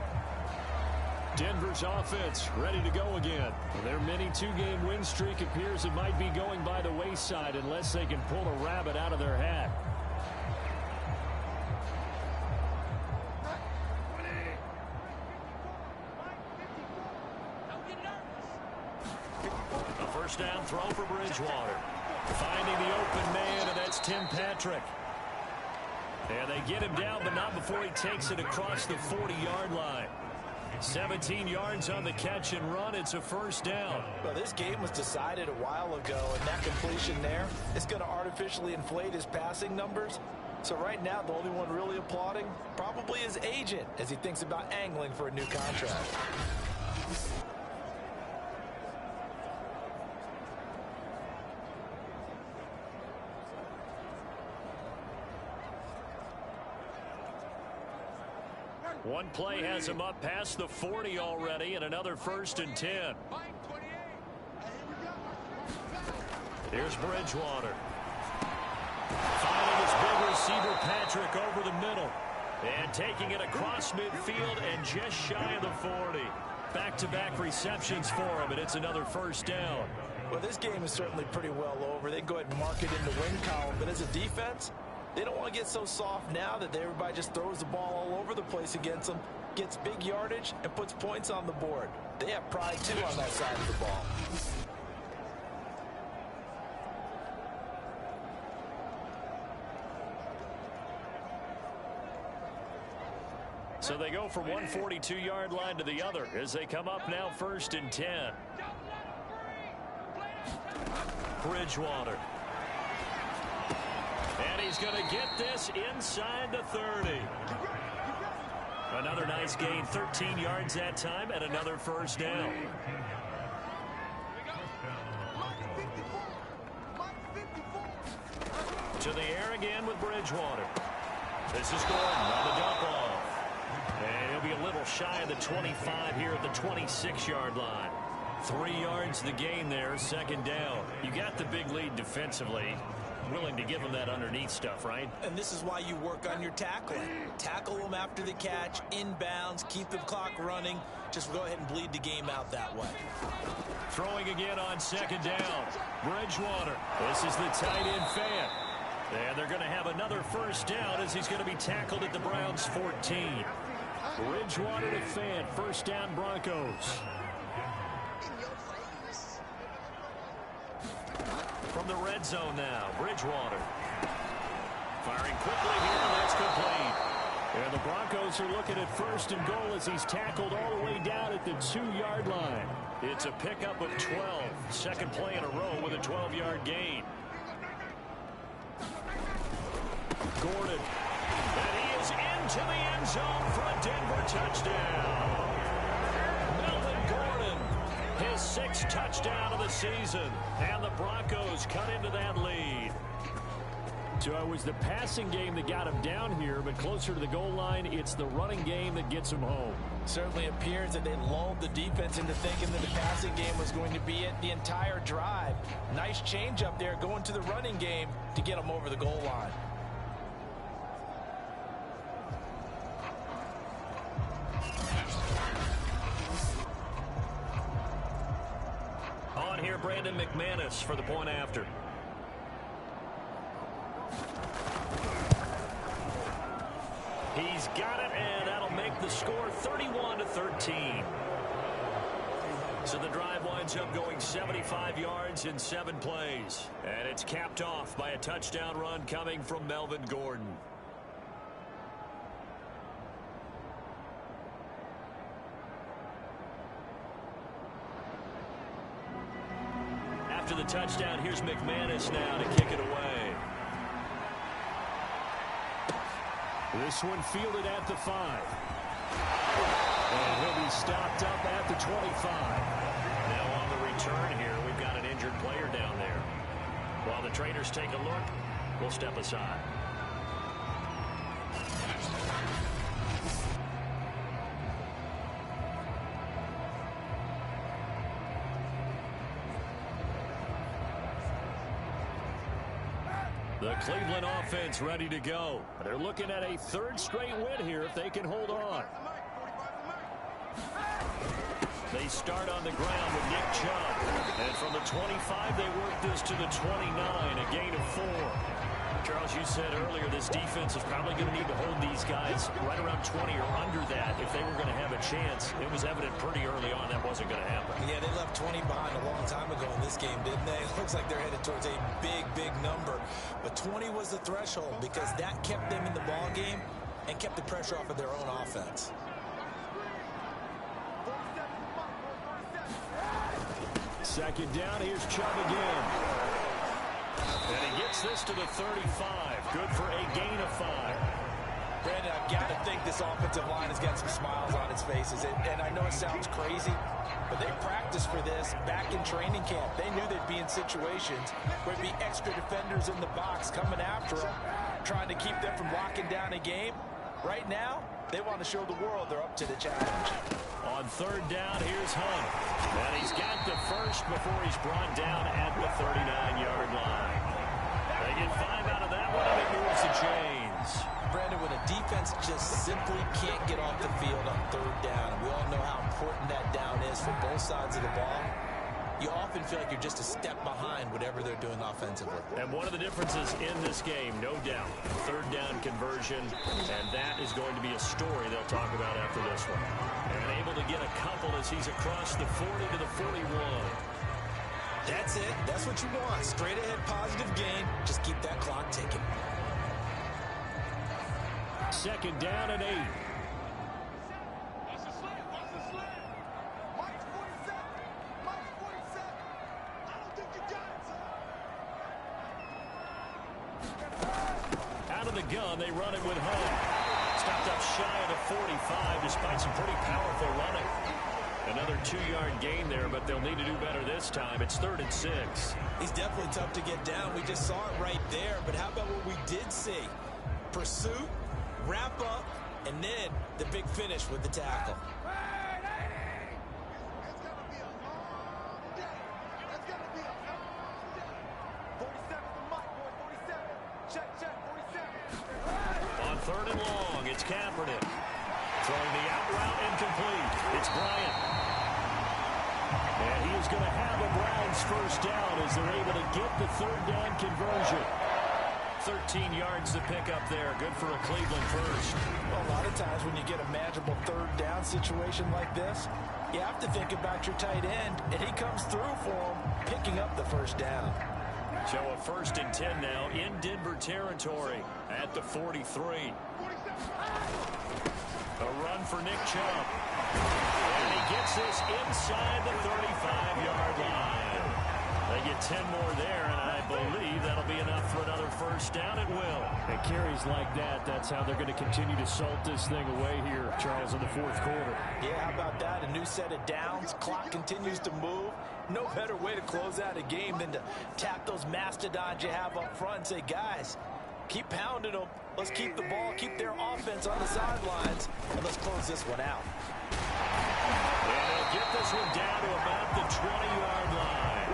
Denver's offense ready to go again. Their mini 2-game win streak appears it might be going by the wayside unless they can pull a rabbit out of their hat. A first down throw for Bridgewater. Finding the open man, and that's Tim Patrick. And they get him down, but not before he takes it across the 40-yard line. 17 yards on the catch and run. It's a first down. Well, this game was decided a while ago, and that completion there is going to artificially inflate his passing numbers. So right now, the only one really applauding probably his agent as he thinks about angling for a new contract. One play has him up past the 40 already, and another 1st and 10. Here's Bridgewater. Finding his big receiver Patrick over the middle. And taking it across midfield and just shy of the 40. Back-to-back receptions for him, and it's another first down. Well, this game is certainly pretty well over. They go ahead and mark it in the win column, but as a defense, they don't want to get so soft now that everybody just throws the ball all over the place against them, gets big yardage, and puts points on the board. They have pride, too, on that side of the ball. So they go from one 42-yard line to the other as they come up now 1st and 10. Bridgewater. And he's going to get this inside the 30. Another nice gain, 13 yards that time, and another first down. To the air again with Bridgewater. This is Gordon on the dump off. And he'll be a little shy of the 25 here at the 26-yard line. 3 yards the gain there, 2nd down. You got the big lead defensively. Willing to give him that underneath stuff, right? And this is why you work on your tackling. Tackle them after the catch, inbounds, keep the clock running. Just go ahead and bleed the game out that way. Throwing again on 2nd down. Bridgewater. This is the tight end fan. And they're going to have another first down as he's going to be tackled at the Browns 14. Bridgewater to Fan. First down, Broncos. From the red zone now, Bridgewater. Firing quickly here, and that's complete. And the Broncos are looking at 1st and goal as he's tackled all the way down at the 2-yard line. It's a pickup of 12. Second play in a row with a 12-yard gain. Gordon. And he is into the end zone for a Denver touchdown. Melvin Gordon, his 6th touchdown of the season. And the Broncos cut into that lead. So it was the passing game that got him down here, but closer to the goal line, it's the running game that gets him home. Certainly appears that they lulled the defense into thinking that the passing game was going to be it the entire drive. Nice change up there going to the running game to get them over the goal line. On here, Brandon McManus for the point after. He's got it, and that'll make the score 31-13. So the drive winds up going 75 yards in 7 plays. And it's capped off by a touchdown run coming from Melvin Gordon. After the touchdown, here's McManus now to kick it away. This one fielded at the 5. And he'll be stopped up at the 25. Now on the return here, we've got an injured player down there. While the traders take a look, we'll step aside. The Cleveland offense ready to go. They're looking at a 3rd straight win here if they can hold on. They start on the ground with Nick Chubb. And from the 25, they work this to the 29, a gain of 4. Charles, you said earlier this defense is probably going to need to hold these guys right around 20 or under that if they were going to have a chance. It was evident pretty early on that wasn't going to happen. Yeah, they left 20 behind a long time ago in this game, didn't they? It looks like they're headed towards a big, big number. But 20 was the threshold because that kept them in the ball game and kept the pressure off of their own offense. Second down, here's Chubb again. And he gets this to the 35. Good for a gain of 5. Brandon, I've got to think this offensive line has got some smiles on its faces. And I know it sounds crazy, but they practiced for this back in training camp. They knew they'd be in situations where there'd be extra defenders in the box coming after them, trying to keep them from locking down a game. Right now, they want to show the world they're up to the challenge. On 3rd down, here's Hunt. And he's got the first before he's brought down at the 39-yard line. They get 5 out of that one, and it moves the chains. Brandon, when a defense just simply can't get off the field on 3rd down, and we all know how important that down is for both sides of the ball, you often feel like you're just a step behind whatever they're doing offensively. And one of the differences in this game, no doubt, 3rd down conversion, and that is going to be a story they'll talk about after this one. And able to get a couple as he's across the 40 to the 41. That's it. That's what you want. Straight ahead positive gain. Just keep that clock ticking. 2nd down and 8. Out of the gun, they run it with Hunt. Stopped up shy of the 45 despite some pretty powerful running. Another 2-yard gain there, but they'll need to do better this time. It's 3rd and 6. He's definitely tough to get down. We just saw it right there. But how about what we did see? Pursuit, wrap up, and then the big finish with the tackle. On 3rd and long, it's Kaepernick. Throwing the out route incomplete. It's Bryant. And he is going to have a Browns first down as they're able to get the 3rd down conversion. 13 yards to pick up there. Good for a Cleveland first. Well, a lot of times when you get a manageable 3rd down situation like this, you have to think about your tight end, and he comes through for him, picking up the first down. So a 1st and 10 now in Denver territory at the 43. A run for Nick Chubb. And he gets this inside the 35-yard line. They get 10 more there, and I believe that'll be enough for another first down. It will. And carries like that, that's how they're going to continue to salt this thing away here, Charles, in the 4th quarter. Yeah, how about that? A new set of downs. Clock continues to move. No better way to close out a game than to tap those mastodons you have up front and say, guys, keep pounding them. Let's keep the ball, keep their offense on the sidelines, and let's close this one out. And they'll get this one down to about the 20-yard line.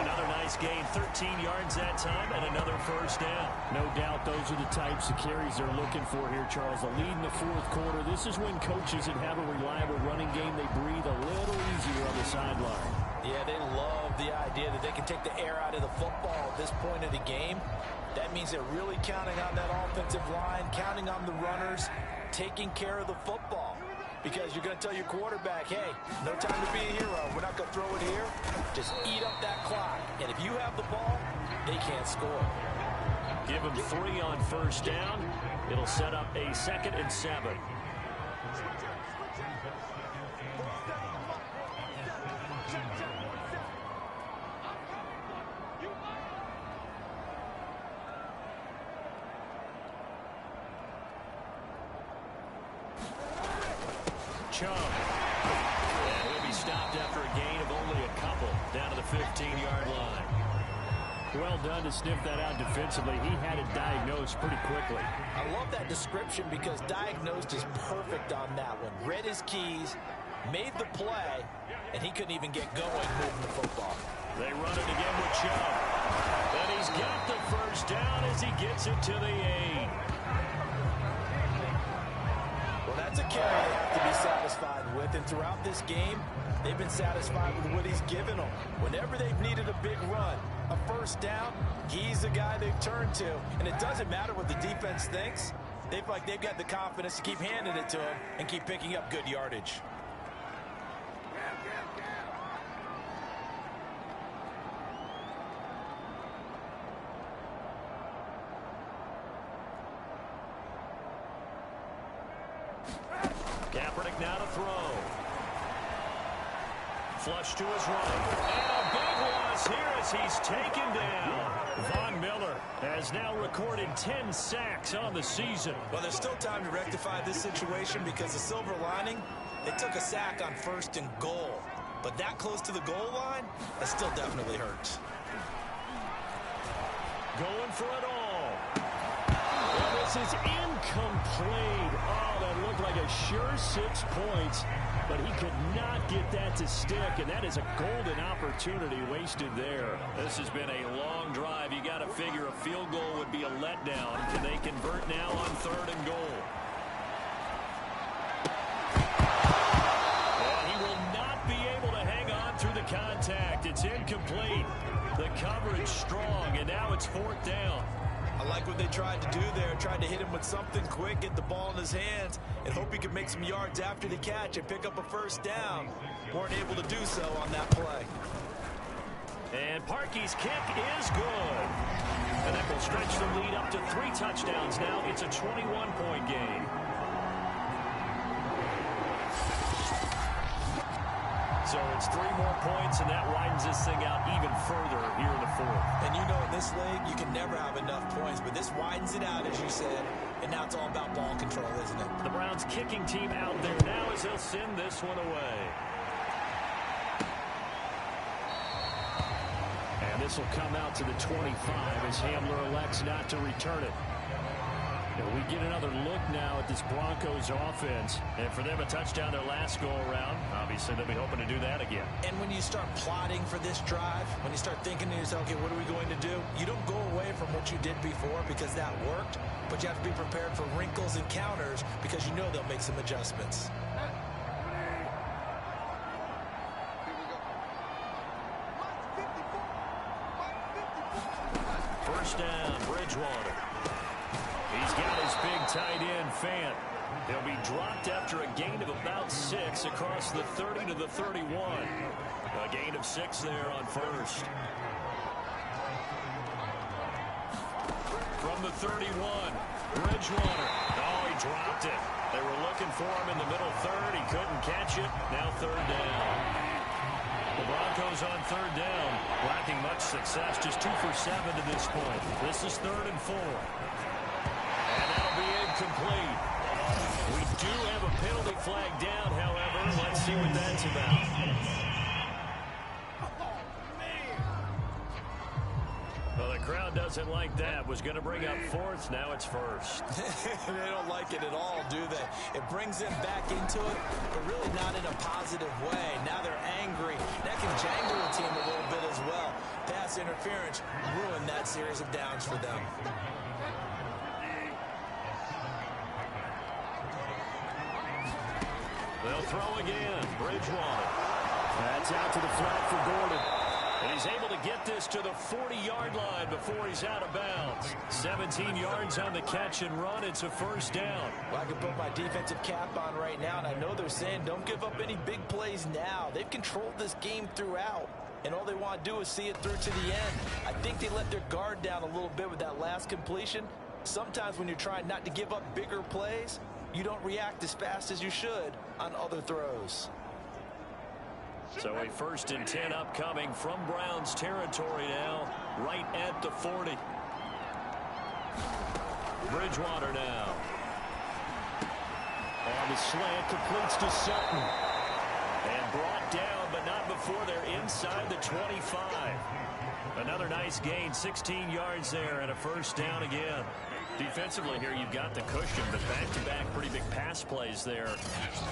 Another nice gain, 13 yards that time, and another first down. No doubt those are the types of carries they're looking for here, Charles. A lead in the 4th quarter. This is when coaches that have a reliable running game, they breathe a little easier on the sideline. Yeah, they love the idea that they can take the air out of the football at this point of the game. That means they're really counting on that offensive line, counting on the runners, taking care of the football. Because you're going to tell your quarterback, hey, no time to be a hero. We're not going to throw it here. Just eat up that clock. And if you have the ball, they can't score. Give them 3 on first down. It'll set up a 2nd and 7. Chubb. And he'll be stopped after a gain of only a couple down to the 15-yard line. Well done to sniff that out defensively. He had it diagnosed pretty quickly. I love that description because diagnosed is perfect on that one. Read his keys, made the play, and he couldn't even get going moving the football. They run it again with Chubb. And he's got the first down as he gets it to the 8. Well, that's a carry they have to be satisfied with. And throughout this game, they've been satisfied with what he's given them. Whenever they've needed a big run, a first down, he's the guy they've turned to. And it doesn't matter what the defense thinks. They feel like they've got the confidence to keep handing it to him and keep picking up good yardage. Kaepernick now to throw. Flush to his right. And a big loss here as he's taken down. Von Miller has now recorded 10 sacks on the season. Well, there's still time to rectify this situation because the silver lining, they took a sack on 1st and goal. But that close to the goal line, that still definitely hurts. Going for it all. And this is incomplete. Oh, that looked like a sure 6 points. But he could not get that to stick, and that is a golden opportunity wasted there. This has been a long drive. You got to figure a field goal would be a letdown. Can they convert now on 3rd and goal? And he will not be able to hang on through the contact. It's incomplete. The coverage strong, and now it's 4th down. I like what they tried to do there. Tried to hit him with something quick, get the ball in his hands, and hope he could make some yards after the catch and pick up a first down. Weren't able to do so on that play. And Parkey's kick is good. And that will stretch the lead up to 3 touchdowns now. It's a 21-point game. So it's 3 more points, and that widens this thing out even further here in the 4th. And you know in this league, you can never have enough points, but this widens it out, as you said, and now it's all about ball control, isn't it? The Browns kicking team out there now as they'll send this one away. And this will come out to the 25 as Hamler elects not to return it. And we get another look now at this Broncos offense. And for them, a touchdown their last go-around. Obviously, they'll be hoping to do that again. And when you start plotting for this drive, when you start thinking to yourself, okay, what are we going to do? You don't go away from what you did before because that worked, but you have to be prepared for wrinkles and counters because you know they'll make some adjustments. First down, Bridgewater. He's got his big tight end, Fant. He'll be dropped after a gain of about 6 across the 30 to the 31. A gain of 6 there on first. From the 31, Bridgewater. Oh, he dropped it. They were looking for him in the middle third. He couldn't catch it. Now 3rd down. The Broncos on 3rd down, lacking much success, just 2 for 7 to this point. This is 3rd and 4. And that'll be incomplete. We do have a penalty flag down, however. Let's see what that's about. Well, the crowd doesn't like that. Was going to bring up 4th. Now it's 1st. They don't like it at all, do they? It brings them back into it, but really not in a positive way. Now they're angry. That can jangle the team a little bit as well. Pass interference ruined that series of downs for them. They'll throw again. Bridgewater. That's out to the flat for Gordon. And he's able to get this to the 40-yard line before he's out of bounds. 17 yards on the catch and run. It's a first down. Well, I can put my defensive cap on right now, and I know they're saying don't give up any big plays now. They've controlled this game throughout, and all they want to do is see it through to the end. I think they let their guard down a little bit with that last completion. Sometimes when you're trying not to give up bigger plays, you don't react as fast as you should on other throws. So a 1st and 10 upcoming from Browns territory now, right at the 40. Bridgewater now. On the slant, completes to Sutton. And brought down, but not before they're inside the 25. Another nice gain, 16 yards there, and a first down again. Defensively here, you've got the cushion, but back-to-back pretty big pass plays there.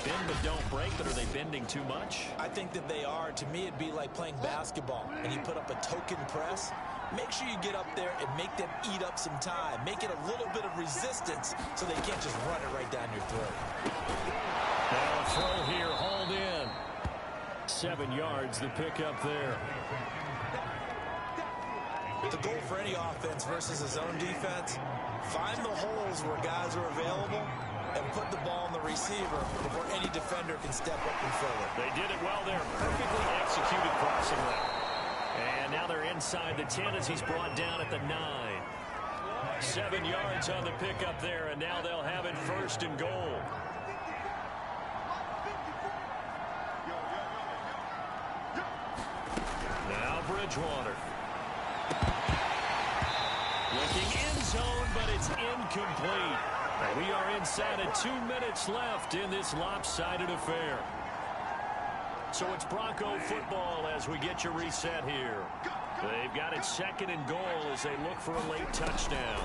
Bend but don't break, but are they bending too much? I think that they are. To me, it'd be like playing basketball, and you put up a token press. Make sure you get up there and make them eat up some time. Make it a little bit of resistance so they can't just run it right down your throat. Now a throw here, hauled in. 7 yards, the pickup there. The goal for any offense versus a zone defense, find the holes where guys are available and put the ball on the receiver before any defender can step up and fill it. They did it well there. Perfectly executed crossing route. And now they're inside the 10 as he's brought down at the 9. 7 yards on the pickup there, and now they'll have it 1st and goal. Now Bridgewater. Looking end zone, but it's incomplete. And we are inside of 2 minutes left in this lopsided affair. So it's Bronco football as we get your reset here. They've got it 2nd and goal as they look for a late touchdown.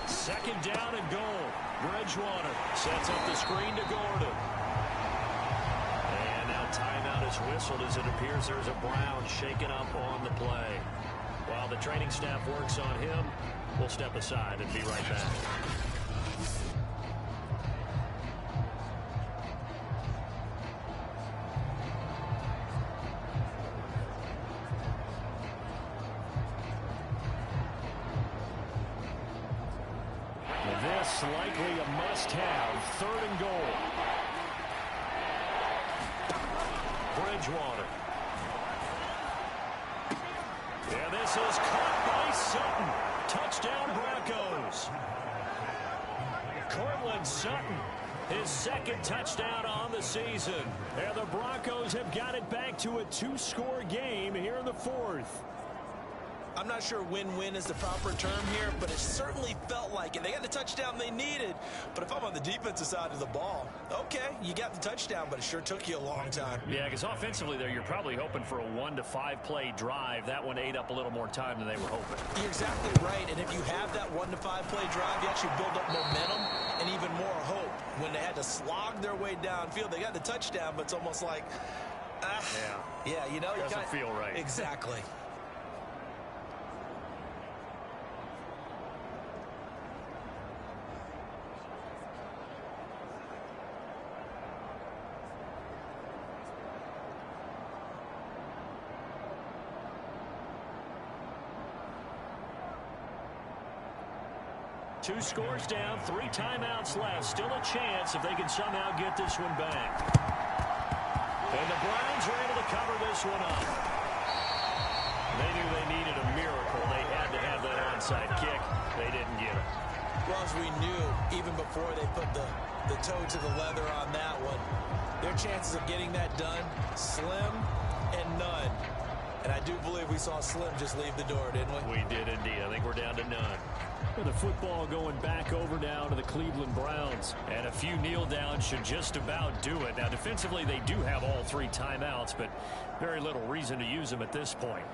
2nd down and goal. Bridgewater sets up the screen to Gordon. And now timeout is whistled as it appears there's a Brown shaken up on the play. While the training staff works on him, we'll step aside and be right back. This likely a must-have. 3rd and goal. Bridgewater. And this is caught by Sutton. Touchdown Broncos. Cortland Sutton, his 2nd touchdown on the season. And the Broncos have got it back to a 2-score game here in the 4th. I'm not sure win-win is the proper term here, but it certainly felt like it. They got the touchdown they needed, but if I'm on the defensive side of the ball, okay, you got the touchdown, but it sure took you a long time. Yeah, because offensively there, you're probably hoping for a 1 to 5 play drive. That one ate up a little more time than they were hoping. You're exactly right, and if you have that 1 to 5 play drive, you actually build up momentum and even more hope. When they had to slog their way downfield, they got the touchdown, but it's almost like, yeah, you know, doesn't feel right. Exactly. Two scores down, 3 timeouts left. Still a chance if they can somehow get this one back. And the Browns are able to cover this one up. They knew they needed a miracle. They had to have that onside kick. They didn't get it. Well, as we knew, even before they put the toe to the leather on that one, their chances of getting that done, slim and none. And I do believe we saw Slim just leave the door, didn't we? We did indeed. I think we're down to none. Well, the football going back over now to the Cleveland Browns. And a few kneel downs should just about do it. Now, defensively, they do have all 3 timeouts, but very little reason to use them at this point.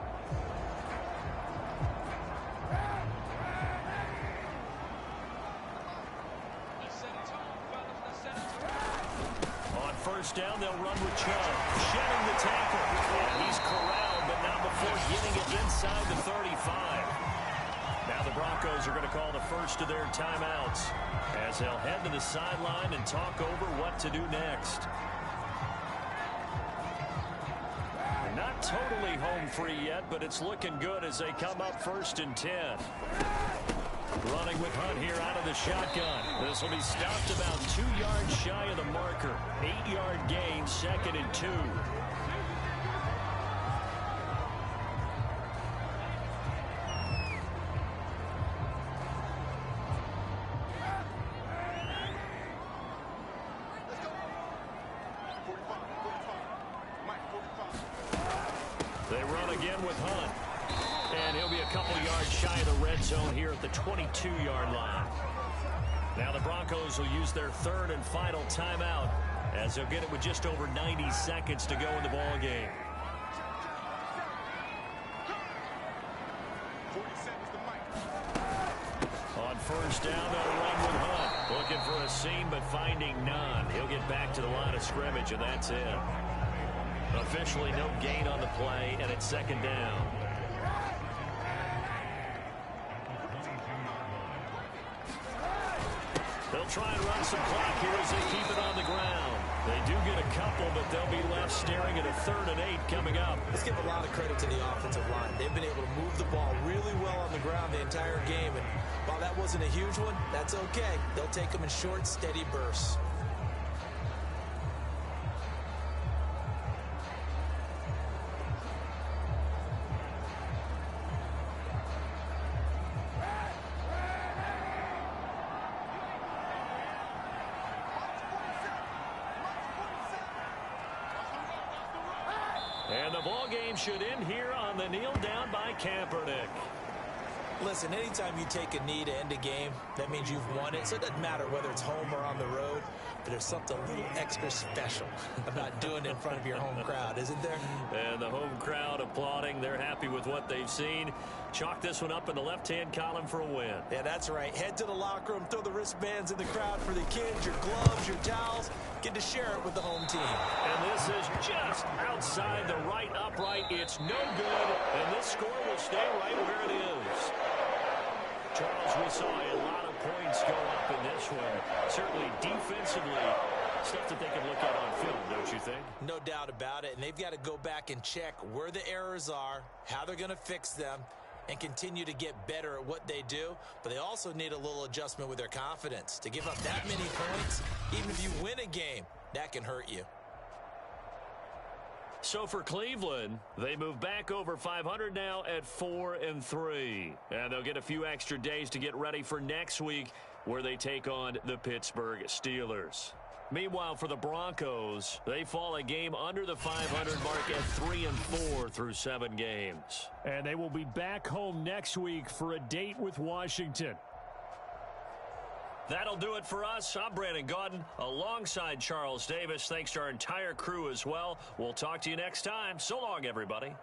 On 1st down, they'll run with Chubb. Shedding the tackle. And he's corralled, but not before getting it inside the 35. Now the Broncos are going to call the first of their timeouts as they'll head to the sideline and talk over what to do next. totally home free yet, but it's looking good as they come up 1st and 10. Running with Hunt here out of the shotgun. This will be stopped about 2 yards shy of the marker. 8-yard gain, 2nd and 2. They run again with Hunt. And he'll be a couple yards shy of the red zone here at the 22-yard line. Now the Broncos will use their 3rd and final timeout as they'll get it with just over 90 seconds to go in the ball game. On 1st down, they'll run with Hunt. Looking for a seam, but finding none. He'll get back to the line of scrimmage, and that's it. Officially no gain on the play, and it's 2nd down. They'll try and run some clock here as they keep it on the ground. They do get a couple, but they'll be left staring at a 3rd and 8 coming up. Let's give a lot of credit to the offensive line. They've been able to move the ball really well on the ground the entire game. And while that wasn't a huge one, that's okay. They'll take them in short, steady bursts. And the ball game should end here on the kneel down by Kaepernick. Listen, anytime you take a knee to end a game, that means you've won it. So it doesn't matter whether it's home or on the road, but there's something a little extra special about doing it in front of your home crowd, isn't there? And the home crowd applauding. They're happy with what they've seen. Chalk this one up in the left-hand column for a win. Yeah, that's right. Head to the locker room, throw the wristbands in the crowd for the kids, your gloves, your towels. Get to share it with the home team. And this is just outside the right upright. It's no good, and this score will stay right where it is. Charles, we saw a lot of points go up in this one. Certainly defensively, stuff that they can look at on film, don't you think? No doubt about it, and they've got to go back and check where the errors are, how they're going to fix them, and continue to get better at what they do. But they also need a little adjustment with their confidence. To give up that many points, even if you win a game, that can hurt you. So for Cleveland, they move back over 500 now at 4-3. And they'll get a few extra days to get ready for next week where they take on the Pittsburgh Steelers. Meanwhile, for the Broncos, they fall a game under the 500 mark at 3-4 through 7 games. And they will be back home next week for a date with Washington. That'll do it for us. I'm Brandon Gaudin alongside Charles Davis. Thanks to our entire crew as well. We'll talk to you next time. So long, everybody.